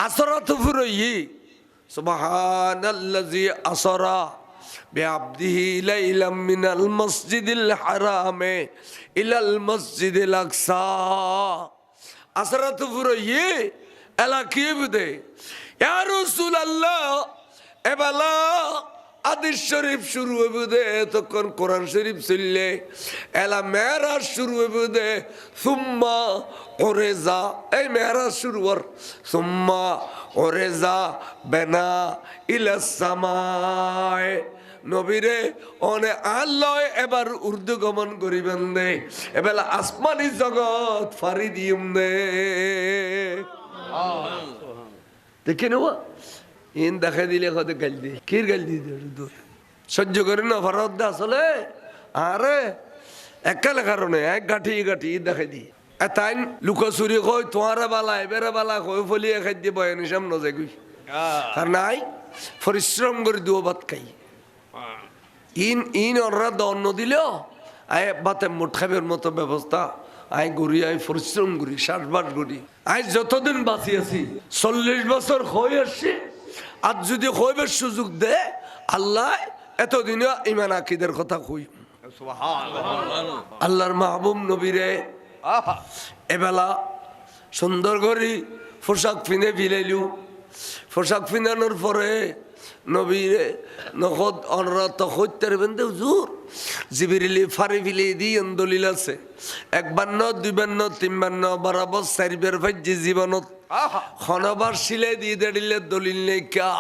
আসরাত ফুরই সুবহানাল্লাযী আসরা বিআবদিহি লাইলাম মিনাল মসজিদিল হারামে ইলাল মসজিদিল আকসা আসরাত ফুরই এলা কি বুদে ইয়া রাসূলুল্লাহ এবালা আদিস শরীফ শুরু হইব দে তখন কোরআন শরীফ চললে এলা মেরাজ শুরু হইব দে সুম্মা ওরেজা এই মেরাজ শুরু হর সুম্মা ওরেজা বেনা ইলাস সামায় নবীরে অনে আল্লাহ এবার উর্দু গমন করিবেন দে এবেলা আসমানি জগৎ ফারি দিম দে দেখে নেওয়া ইন দেখা দিলে কত গাল দি কির গাল দি সহ্য করে না ফরদ দে আসলে আরে একালে কারণে এক গাঠি দেখাই দি তাই লুকোচুরি কই তোমার বালা এবারে বালা কই ফলিয়ে খাই দিয়ে বয়ানি সামনে যাই গই আর নাই পরিশ্রম করে দুও ভাত খাই ইন ওরা দন্ন দিলেও আয় বাতে মুঠ খাবের মতো ব্যবস্থা আই ঘুরি আই পরিশ্রম করি 60 করি আই যতদিন বাঁচি আছি 40 বছর হয়ে আসছে আর যদি হইবার সুযোগ দে আল্লাহ এতদিন ইমান আকিদের কথা কই আল্লাহর মাহবুব নবীরে এবেলা সুন্দর করে পোশাক পিনে ফিলাইলু পোশাক পিনানোর পরে নবীরে নখদ অনরত হইতে বেঁধে হুজুর জিবিরিলি ফারি ফিলে দিয়ে দলিল আছে 1 বান্ন 2 বান্ন 3 বান্ন বরাবর 4 বের ভাজ্যে জীবনত খনবার সিলে দিয়ে দিলে দলিল নেই কা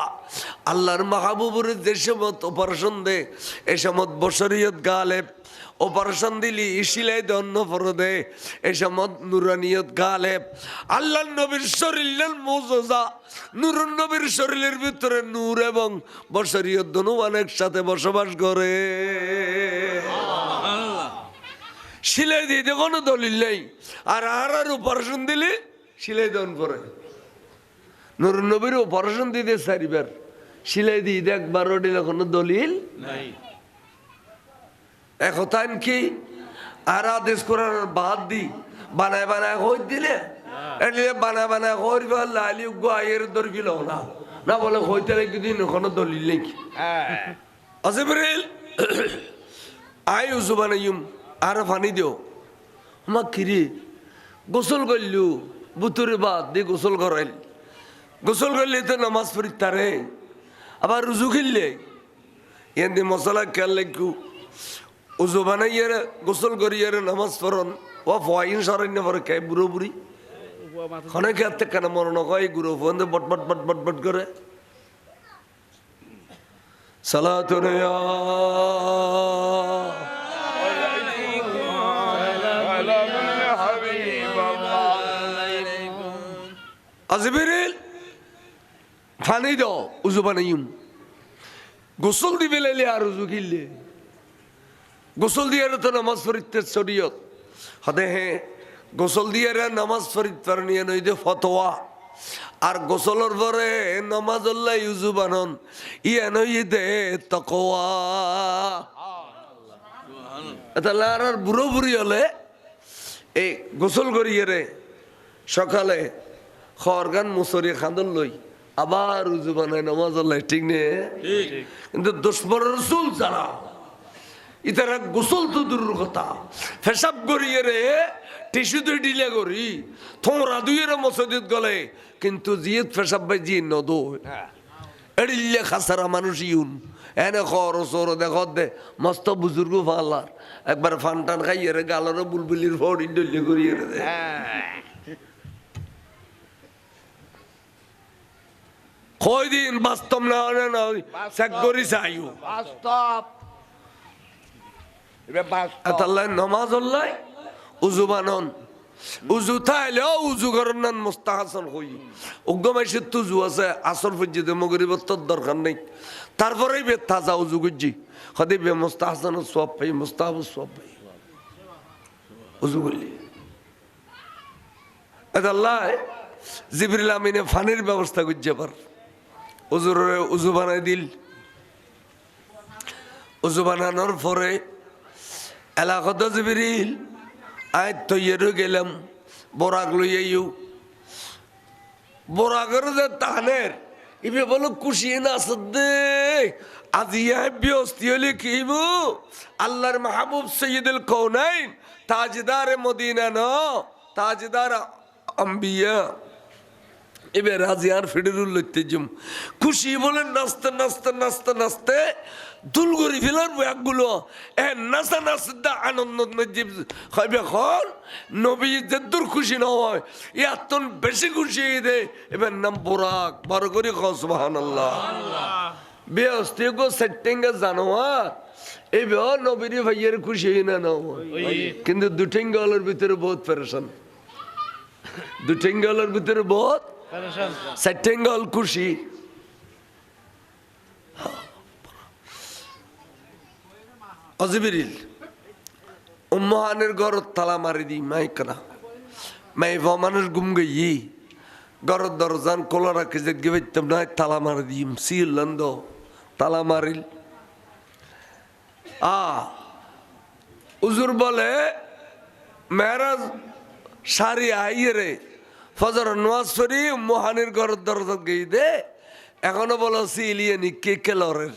আল্লাহর মাহবুবের যে সমত অপারেশন দে এ সমত বশরিয়ত গালেব অপারেশন দিলি সিলাই দন্ন ফরদে এ সমত নুরানিয়ত গালেব আল্লাহর নবীর শরীরের মুজিজা নূরুন নবীর শরীরের ভিতরে নূর এবং বশরিয়ত দনু অনেক সাথে বসবাস করে সিলাই দিতে কোনো দলিল নেই আর অপারেশন দিলি সিলাই দন পরে নুরুন নবীর অপারেশন দিতে 4 বার সিলাই দিয়ে 1 দিলে কোনো দলিল নাই এখন কি আর আদেশ করার বাদ দি বানায় হই দিলে এলে বানায় হই লালি গায়ের দরবিল না না বলে হইতে দিন কোনো দলিল নেই আজিবরিল আই উজুবানাইম আর পানি দিও মা কিরি গোসল করলু বুতুরে বাদ দিয়ে গোসল করাইল গোসল করলে তো নামাজ পড়ি তারে আবার রুজু খেললে এনে মশলা খেয়াল লাগু উজু বানাইয়ে গোসল করিয়ে নামাজ পড়ন ও ফয়িন সরাইন পরে কে বুড়ো বুড়ি খনে খেতে কেন মনে নয় গুরু ফোন বট করে সালাতুন আজিবরিল ফানি দাও উজু বানাইম গোসল দিবে লাইলে আর উজু খিললে গোসল দিয়ে তো নামাজ পড়িতে শরীয়ত হদে হে গোসল দিয়ে নামাজ পড়িতে পারনিয়ে নই দে ফতোয়া আর গোসলের পরে নামাজ আল্লাহ উজু বানন ইয়ে নই দে তাকওয়া তাহলে আর বুড়ো বুড়ি হলে এই গোসল করিয়ে রে সকালে খরগান মুসরি খান্দন লই আবার উজু বানায় নামাজ আল্লাহ ঠিক নে কিন্তু দুশ্মন রসুল যারা ইতারা গোসল তো দূরের কথা ফেসাব করিয়ে রে টিস্যু দুই ডিলে করি তোমরা দুইয়ের মসজিদ গলে কিন্তু জিয়ত ফেসাব ভাই জি নদ এড়িলে খাসারা মানুষ ইউন এনে খর সর দেখ দে মস্ত বুজুর্গ ফালার একবার ফান টান খাইয়ে রে গালর বুলবুলির ফড়ি ডলে করিয়ে রে কয়দিন বাস্তব না না চেক করি চাইও বাস্তব নমাজ উজু বানন উজু থাইলেও উজু করেন না মুস্তাহাসান হই উগ্গমাইশের তুজু আছে আসর পর্যন্ত মগরিবত দরকার নেই তারপরেই বে তাজা উজু গুজি হদে বে মুস্তাহাসান সব পাই মুস্তাহাব সব পাই উজু করলি আল্লাহ জিবরিল আমিনে ফানির ব্যবস্থা করছে পার উজুরে উজু বানাই দিল উজু বানানোর পরে এলাকাতে জিবরিল আয় তৈয়ার গেলাম বরাক লইয়াইও বরাকের যে তানের ইবে বলো খুশি না সদ্দে আজিয়া ব্যস্তি হলে কিব আল্লাহর মাহবুব সৈয়দুল কৌনাইন তাজদার মদিনা ন তাজদার আম্বিয়া এবার রাজিয়ার ফিডেরুল লইতে জুম খুশি বলে নাচতে নাচতে নাচতে নাচতে দুল করি ফেলার ব্যাগগুলো এ নাচা নাচতে আনন্দ হবে হল নবী যে দূর খুশি না হয় এত বেশি খুশি দে এবার নাম বোরাক বড় করে সুবহানাল্লাহ বেহস্তি গো সেটিংয়ে জানোয়ার এই বে নবীর ভাইয়ের খুশি না না কিন্তু দুটেঙ্গলের ভিতরে বহুত পেরেশান দুটেঙ্গলের ভিতরে বহুত সেটিংগল খুশি অজিবিরিল উম্মাহানের ঘর তালা মারি দি মাইকরা মাই মানুষ গুম গই ঘর দরজান খোলা রাখি যে গেবাইতাম না তালা মারি দিম সিল লন্দ তালা মারিল উজুর বলে মেরাজ সারি আইয়ে রে ফজর নওয়াজ পড়ি উম্মাহানের ঘর দরজা গই দে এখনো বলো সিলিয়ে নি কে কেলরের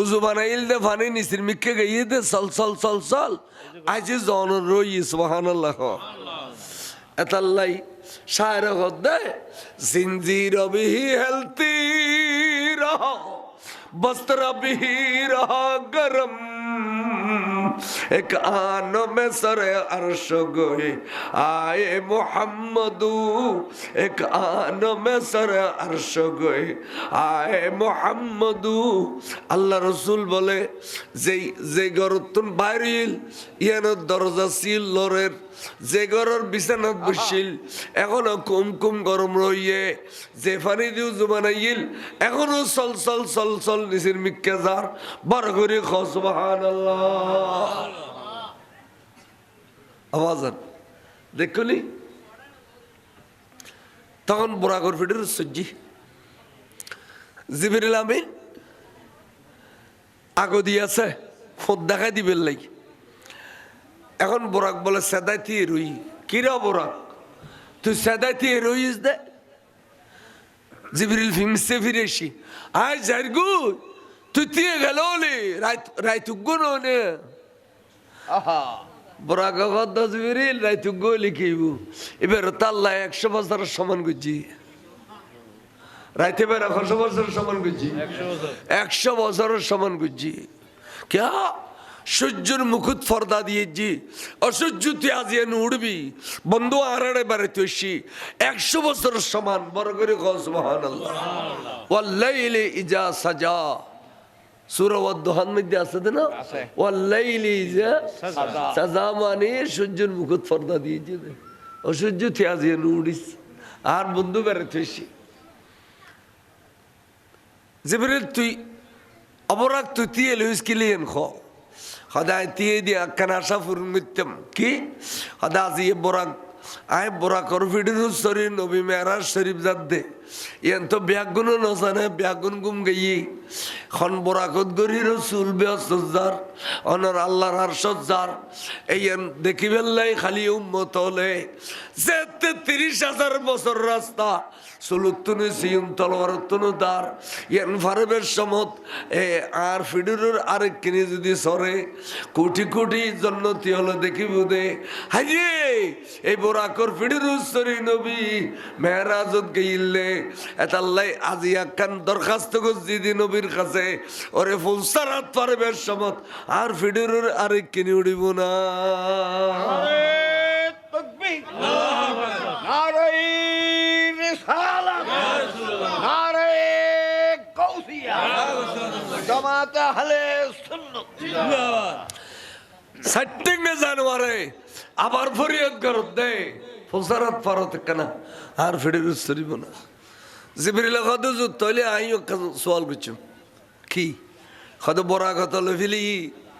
উজু বানাইল দে ফানি নিসির মিকে গইয়ে দে সল সল সল সল আজি জন রই সুবহানাল্লাহ এতাল্লাই শায়র গদে জিনজির বিহি হেলতি রহ বস্ত্র বিহি রহ গরম एक आनो में सर अर्श गोए आए मोहम्मदू एक आनो में सर अर्श गोए आए मोहम्मदू अल्लाह रसूल बोले जे गरतुन বাইরিল ইয়ানো দরজা সিল লরের যে গরর বিছানাত বসিল এখনো কুম কুম গরম রইয়ে যে পানি দিও জুবানাইল এখনো সল সল সল সল নিসির মিক্কা যার বড় করে সুবহানাল্লাহ আওয়াজ দেখলি তখন বুরাকর ফিডের সজ্জি জিবরিল আমিন আগো দিয়েছে ফোদ দেখাই দিবেন লাই এখন বোরাক বলে সেদাইতি রুই কিরা বোরাক তুই সেদাইতি রুইস দে জিবরিল ফিমসে ফিরেছি আয় জারগু তুই দিয়ে গেল রাইতুগ্য নে বোরাক জিবরিল রাইতুগ্য লিখিব এবার তাল্লা 100 বছরের সমান গুজি রাইতে বের 100 বছরের সমান গুজি 100 বছরের সমান গুজি क्या সূর্যের মুকুট ফর্দা দিয়েছি অসহ্য তুই আজিয়ে উড়বি বন্ধু আড়াড়ে বেড়াতে আসি 100 বছরের সমান বড় করে সুবহানাল্লাহ ওয়াল্লাইলি ইজা সাজা সূরা ওয়াদ-দুহার মধ্যে আছে না ওয়াল্লাইলি ইজা সাজা মানে সূর্যের মুকুট ফর্দা দিয়েছি অসহ্য তুই আজিয়ে উড়িস আর বন্ধু বেড়াতে আসি জিবরিল তুই অবরাক তুই তিয়ে লইস কিলিয়েন খ সদায় তিয়ে দিয়া কানাসা ফুরুন মিত্যম কি সদা আজি বরাক আয় বরাকর ফিডির শরীর নবী মেরাজ শরীফ যাদ দে ইয়ান তো ব্যাগুন নজানে ব্যাগুন গুম গই খন বরাকত গরি রসুল বেসজার অনর আল্লাহর আরশজার এইয়ান দেখিবেলাই খালি উম্মত হলে যে ৩৩,০০০ বছর রাস্তা সুলুতুন সিয়ুম তলোয়ারতুন দার ইয়ান ফারবের সমত আর ফিডুরের আরেক কিনে যদি সরে কোটি কোটি জন্নতি হলো দেখিব দে হাইয়ে এই বরাকর ফিডুরুস সরি নবী মেরাজত গইলে এতাল্লাই আজি একখান দরখাস্ত গজি নবীর কাছে ওরে ফুলসারাত ফারবের সমত আর ফিডুরের আরেক কিনে উড়িব না তাকবীর আল্লাহু আকবার নারে রিসালাত নারে গাউসিয়া জামাত আহলে সুন্নাত জিন্দাবাদ সট্টিং জানোয়ারে আবার ফরিয়াদ করত দে ফুলসারাত পারত কেনা আর ফিরে রুস্তরিব না জিবরিল কত জুত তলে আইও সওয়াল করছো কি কত বড় কথা লইলি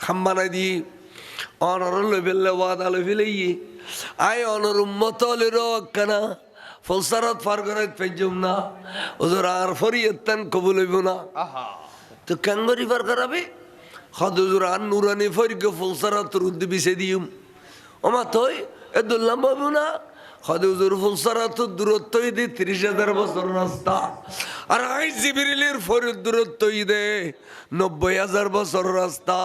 খাম্বানাই দি অনর লইবেলে ওয়াদা লইলি আই অনর উম্মত লইরো কেনা ফুলসারাত পার করে পেজুম না ওজোর আর ফরিয়াদ তান কবুল হইব না তো কেন রিফার করাবে হদুজুর আর নুরানি ফরিকে ফুলসারাত রুদ্দি বিছে দিউম ওমা তই এ দুল্লাম পাবো না হদুজুর ফুলসারাত দূরত্ব দে 30,000 বছর রাস্তা আর আই জিবরিলের ফরিদ দূরত্ব দে 90,000 বছর রাস্তা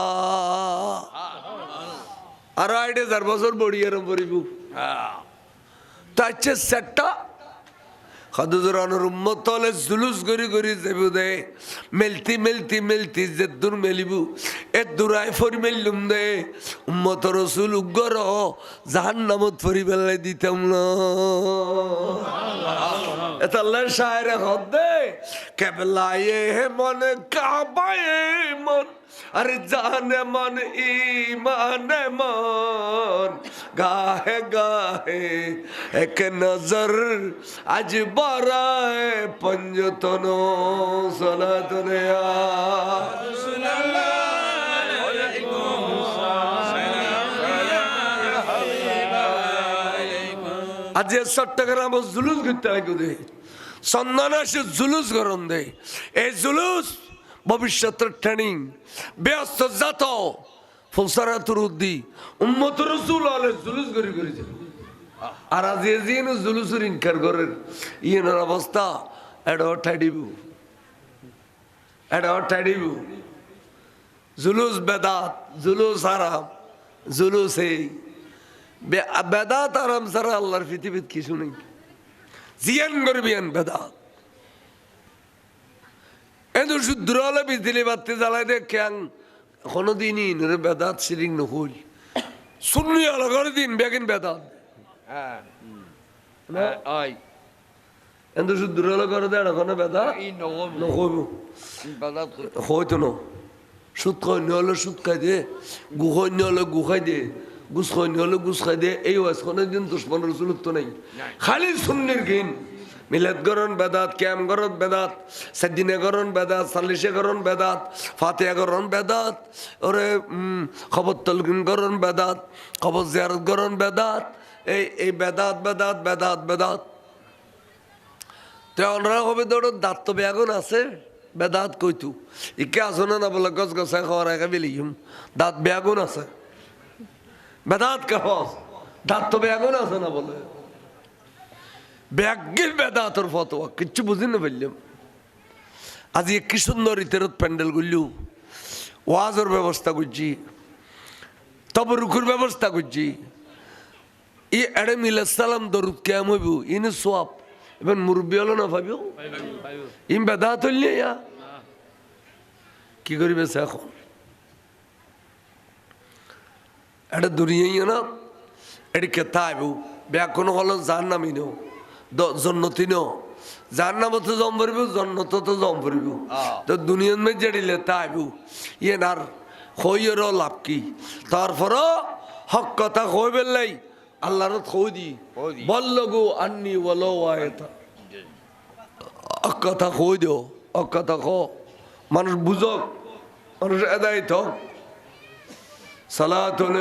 আর 8,000 বছর বড়িয়ার পড়িব তাচ্ছে সেটটা হদুজুরানোর উম্মত হলে জুলুস করি করি যাবো দে মেলতি মেলতি মেলতি যে দূর মেলিবু এ দূরাই ফরি মেললুম দে উম্মত রসুল উগ্র জাহান্নামত ফরি বেলায় দিতাম না এটা আল্লাহর শায়রে হদে কেবলায়ে মন কাবায়ে মন আরে জানে মন ইমানে মন গাহে গাহে এক নজর আজ বারায় পঞ্জতন সালাতুনে আজ চট্টগ্রাম জুলুস করতে লাগে সন্ধান আসে জুলুস গরম দেয় এই জুলুস ভবিষ্যতের ট্রেনিং ব্যস্ত জাত ফুলসারাতুর উদ্দি উম্মত রসুল আলে জুলুস করি করেছে আর আজ এজিন জুলুসের ইনকার করেন ইয়ের অবস্থা এটা ঠাডিবু জুলুস বেদাত জুলুস আরাম জুলুস এই বেদাত আরাম ছাড়া আল্লাহর পৃথিবীতে কিছু নেই জিয়ান করবিয়ান বেদাত এতো শুদ্র হলে বিজলি বাতি জ্বালাই দে ক্যাং কোনোদিনই নরে বেদাত সিরিং নহল শুননি আলাদা দিন বেগিন বেদাত এত শুদ্র হলে করে দেয় এখন বেদাত নহব হয়তো ন সুদ খৈন্য হলে সুদ খাই দে গুখৈন্য হলে গুখাই দে গুস খৈন্য হলে গুস খাই দে এই ওয়াজ কোনোদিন দুশ্মন রসুলত তো নেই খালি সুন্নির গিন মিলাদ গরণ বেদাত ক্যাম গরণ বেদাত সেদিনে গরণ বেদাত সাল্লিশে গরণ বেদাত ফাতিহা গরণ বেদাত ওরে খবর তলকিন গরণ বেদাত খবর জিয়ারত গরণ বেদাত এই বেদাত বেদাত বেদাত বেদাত তো ওনারা হবে ধরো দাঁত তো বেগুন আছে বেদাত কইতু ইকে আসো না বলে গছ গছাই খাওয়ার আগে বেলিম দাঁত বেগুন আছে বেদাত কেহ দাঁত তো বেগুন আছে না বলে ব্যাগির বেদাতর ফতোয়া কিচ্ছু বুঝি না বললাম আজ কি সুন্দর ইতেরত প্যান্ডেল করলু ওয়াজের ব্যবস্থা করছি তবরুখের ব্যবস্থা করছি ই এড়ে মিলাদ সালাম দরুদ কেম হইব ইনি সোয়াব এবার মুরব্বী হলো না ভাবিও ইম বেদাত হইলে কি করিবে এখন এটা দূরিয়ে না এটি কেতা আইব ব্যাগ হলো যার নামই নেও জন্নতি নো যার নাম তো জম ভরিব জন্নত তো জম ভরিব তো দুনিয়ার মধ্যে জেডিলে তাইব ইয়ে নার হইয়ের লাভ কি তারপর হক কথা কই বেললাই আল্লাহর কই দি বললগু আন্নি ওয়ালো আয়াতা হক কথা কই দিও হক কথা ক মানুষ বুঝক মানুষ এদাই থাক সালাতুল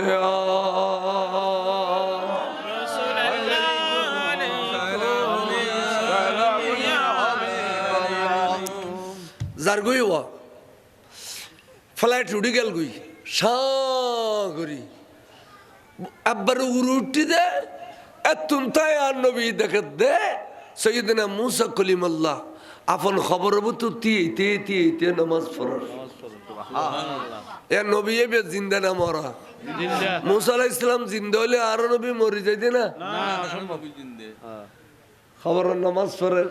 যার গই হওয়া ফ্লাইট উঠে গেল গই সাগরি আব্বার উঠি দে এতুন তাই আর নবী দেখে দে সৈয়দনা মুসা কলিমুল্লাহ আপন খবর তো তে নামাজ পড়ার এ নবী এ জিন্দা না মরা মুসা আলাইহিস সালাম জিন্দা হলে আর নবী মরি যাইতে না খবর নামাজ পড়ে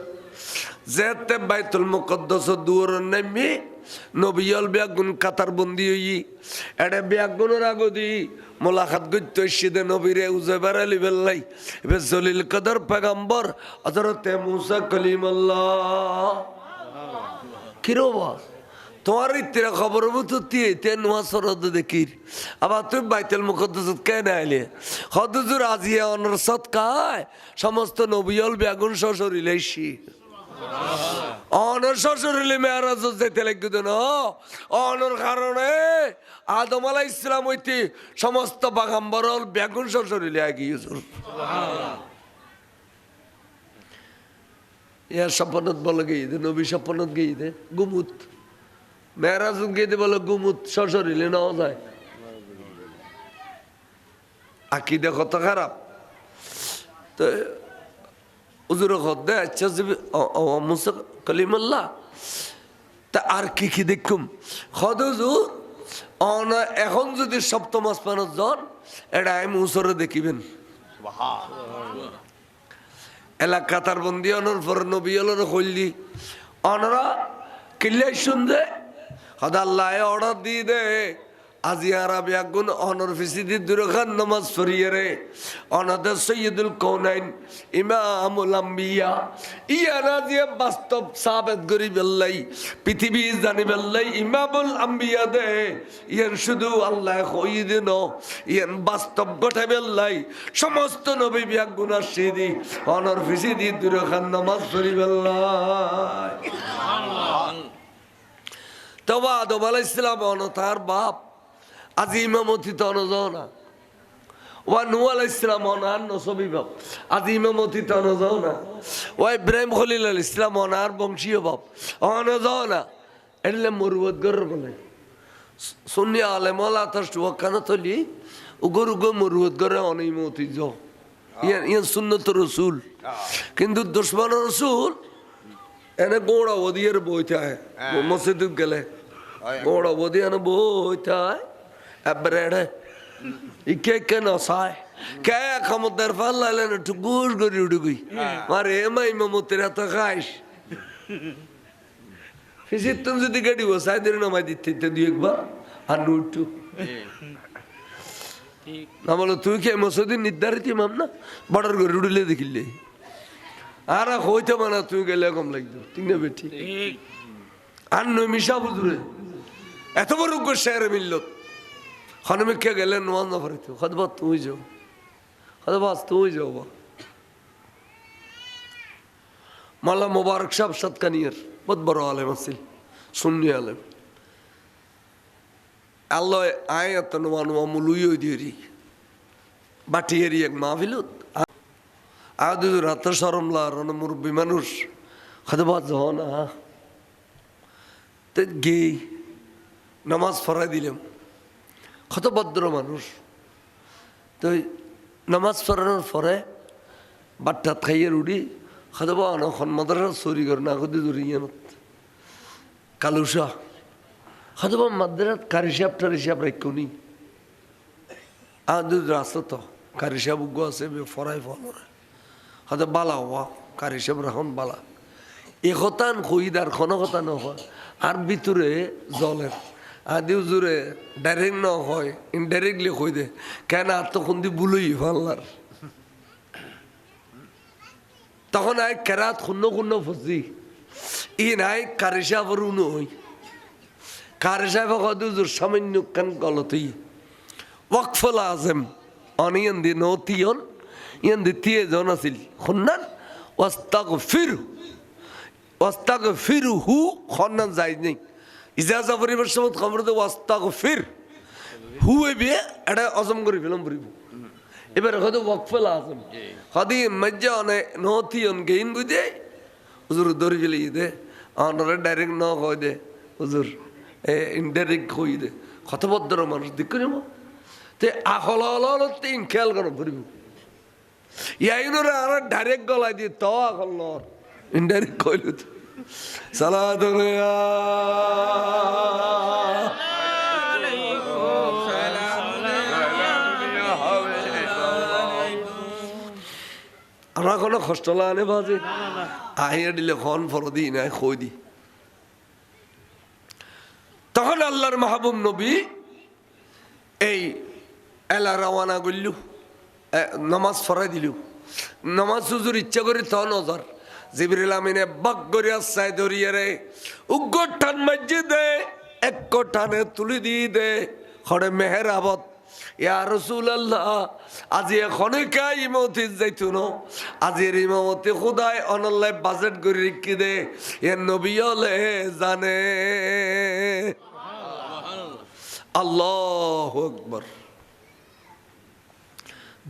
যেতে বাইতুল মুকদ্দাস দুয়ার নেমি নবিয়ল বেগুন কাতার বন্দি হই এডে বেগুনের আগদি মোলাকাত করতে এসে নবীরে উজেবার আলী বেল্লাই এবার জলিল কদর পেগম্বর হযরত মুসা কলিমুল্লাহ কিরোবা তোমার ইত্তিরা খবর মতো দিয়ে তে নোয়া সরদ দেখির আবার তুমি বাইতেল মুকদ্দাস কেন আইলে হদুজুর আজিয়া অনর সৎকায় সমস্ত নবিয়ল বেগুন শ্বশুরিলেছি অনর শ্বশুরিলে মেয়ারাজ যেতে লাগবে না অনর কারণে আদম আলাইহিস সালাম হইতে সমস্ত বাগাম্বরল বেগুন শ্বশুরিলে আগিয়ে ইয়ার স্বপ্নত বলে গিয়ে দে নবী স্বপ্নত গিয়ে দে গুমুত মেরাজ গিয়ে দে বলে গুমুত শ্বশুরিলে নেওয়া যায় আকিদা কত খারাপ তো হুজুর দে আচ্ছা মুসা কলিমুল্লাহ তা আর কি কি দেখুম হুজুর এখন যদি সপ্তম আসমানত যান এটা আমি উসরে দেখিবেন এলাকা তার বন্দি অনর পর নবী অলর হইলি অনরা কিল্লাই শুনতে হদ আল্লাহ অর্ডার দিয়ে দে আজি আরবি আগুন অনর ফিসিদি দুরখান নামাজ পড়িয়ে রে অনাদের সৈয়দুল কৌনাইন ইমামুল আম্বিয়া ইয়ানা দিয়ে বাস্তব সাবেত করি বেল্লাই পৃথিবী জানি বেল্লাই ইমামুল আম্বিয়া দে ইয়ান শুধু আল্লাহ কই দিন ইয়ান বাস্তব গঠে বেল্লাই সমস্ত নবী বিয়াগুন আসিদি অনর ফিসিদি দুরখান নামাজ পড়ি বেল্লাই তবা আদম আলাইহিস সালাম অন তার বাপ আজি ইমামতি তো যাও না ওয়া নূহ আলাইহিস সালাম অনার নসবী বাপ আজি ইমামতি তো যাও না ওয়া ইব্রাহিম খলিল আলাইহিস সালাম অনার বংশীয় বাপ অন যাও না এলে মুরওয়াত গর বলে সুন্নি আলেম ওয়ালা তাশু কানা তলি উগর উগর মুরওয়াত গরে অন ইমামতি যাও ইয়ান সুন্নাত রাসূল কিন্তু দুশমন রাসূল এনে গোড়া ওদিয়ের বইতে হয় মসজিদে গেলে গোড়া ওদিয়ান বইতে হয় এবারে ইকে কে নসায় কে ক্ষমতার ফাল লাইলে না একটু গুস করি উঠুগুই মারে এমা ইমামতির এত খাইস ফিসির তুমি যদি গাড়ি বসাই দিলে নামাই দিতে দুই একবার আর নুটু না বলো তুই কে মসজিদ নির্ধারিত ইমাম না বর্ডার করে উঠলে দেখিলে আর হইতে মানা তুই গেলে কম লাগতো ঠিক না বেঠি আর নমিশা বুঝলে এত বড় শেয়ারে মিলল খনমিকে গেলে নোয়ান না পারিত হদবা তুই যাও হদবাস তুই যাও বা মাল্লা মোবারক সাহেব সৎকানিয়ার বহুত বড় আলেম আছিল সুন্নি আলেম আল্লাহ আয় এত নোয়া নোয়া মুলুই দিয়েরি বাটি এরি এক মাহফিলত আদু রাত সরমলা রন মুরব্বী মানুষ হদবা যাও না তো গেই নামাজ পড়াই দিলাম কত ভদ্র মানুষ তো নামাজ পড়ানোর পরে বাট্টাত খাইয়ে রুডি খাদবা অনখন মাদ্রাসা চুরি করে না কদি ধরি কালুসা খাদবা মাদ্রাসাত কারি সাহেব টারি সাহেব রাখুনি আদু রাস্তা তো কারি সাহেব উগ্র আছে ফরাই ফলরে হয়তো বালা হওয়া কারি সাহেব রাখন বালা এ হতান খইদার খন কথা নহয় আর ভিতরে জলের আদিও জোরে ডাইরেক্ট ন হয় ইনডাইরেক্টলি কই দে কেন আর তখন দি বুলই ফাল্লার তখন আই কেরাত শূন্য শূন্য ফসি ই নাই কারি সাহেবর উনো হই কারি সাহেব কদু জোর সামান্য কান গলতই ওয়াকফুল আজম অনিয়ন দি নতিয়ন ইয়ান দি তিয়ে জন আছিল খুন্নান ওয়াস্তাগফিরহু খন্নান যাই নেই ইজাজা পরিবার সমত খবর দে ওয়াস্তাগফির হুয়ে বিয়ে এটা অজম করে ফেলাম পড়িব এবার হয়তো ওয়াকফুল আজম হদি মজ্জা অনে নতিয়ন গেইন গুদে হুজুর দরি ফেলে দে অনরে ডাইরেক্ট ন কই দে হুজুর ইনডাইরেক্ট কই দে কত ভদ্র মানুষ দেখো না তে আখল হল তিন খেয়াল করো পড়িব ইয়াইনরে আর ডাইরেক্ট গলাই দিয়ে তো আখল নর ইনডাইরেক্ট কইল তো সালাত আমরা কোনো কষ্ট লাগে বাজে আহিয়া দিলে খন ফরদি নাই খই দি তখন আল্লাহর মাহবুব নবী এই এলা রওয়ানা করলু নামাজ ফরাই দিল নামাজ হুজুর ইচ্ছা করে ত নজর জিবরিল আমিনে বাক করিয়া চাই ধরিয়ে রে উগ্র টান মাঝে দে এক টানে তুলি দিয়ে দে খড়ে মেহেরাবত ইয়া রাসূলুল্লাহ আজি এখনে কাই ইমামতি যাইতো না আজির ইমামতি খুদাই অনলাই বাজেট করে রেখে দে এ নবী হলে জানে আল্লাহু আকবার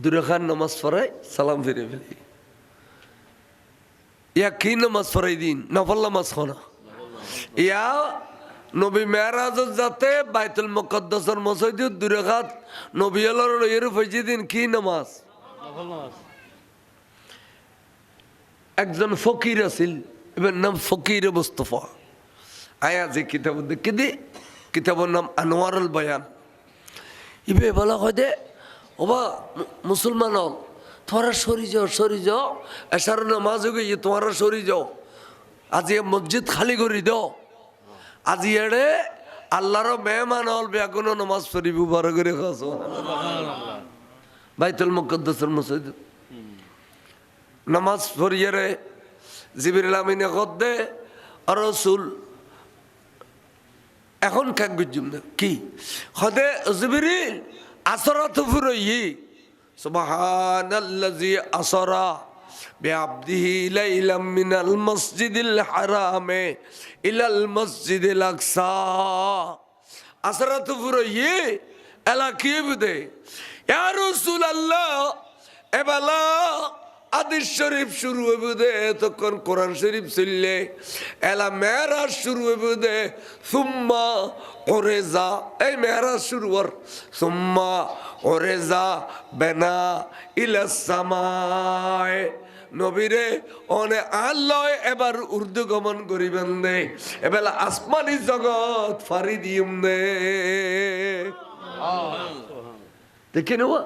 দুরাখান নামাজ পড়াই সালাম ফিরে ফেলি ইয়া কি নামাজ পড়াই দিন নফল নামাজ খনা ইয়া নবী মেরাজত যাতে বাইতুল মুকদ্দাসের মসজিদে দুরাখাত নবী আল্লাহর এর ফজি দিন কি নামাজ নফল নামাজ একজন ফকির আছিল এর নাম ফকির মুস্তাফা আয়া যে কিতাব দেখি দি কিতাবের নাম আনোয়ারুল বয়ান ইবে বলা হয় দে ওবা মুসলমান হল তোমরা সরি যাও এসার নামাজ গিয়ে তোমরা সরি যাও আজি মসজিদ খালি করে দাও আজি এড়ে আল্লাহর মেহমান হল বেগুন নামাজ পড়িব বড় করে খাস বাইতুল মুকদ্দাসের মসজিদ নামাজ পড়িয়ে রে জিবরিল আমিনে কদ্দে আর রাসূল এখন কাক বুঝুম না কি হদে জিবরিল আসরাত ফুরই সুবহানাল্লাযী আসরা বিআবদিহি লাইলাম মিনাল মসজিদিল হারামে ইলাল মসজিদিল আকসা আসরাত ফুরই এলা কি বুদে ইয়া রাসূলুল্লাহ এবালা আদিস শরীফ শুরু হইব দে তখন কোরআন শরীফ চললে এলা মেরাজ শুরু হইব দে সুম্মা ওরেজা এই মেরাজ শুরু হর সুম্মা ওরেজা বেনা ইলাস সামায় নবীরে অনে আল্লাহ এবার উর্দু গমন করিবেন দে এবেলা আসমানি জগৎ ফারি দিম দে দেখে নেওয়া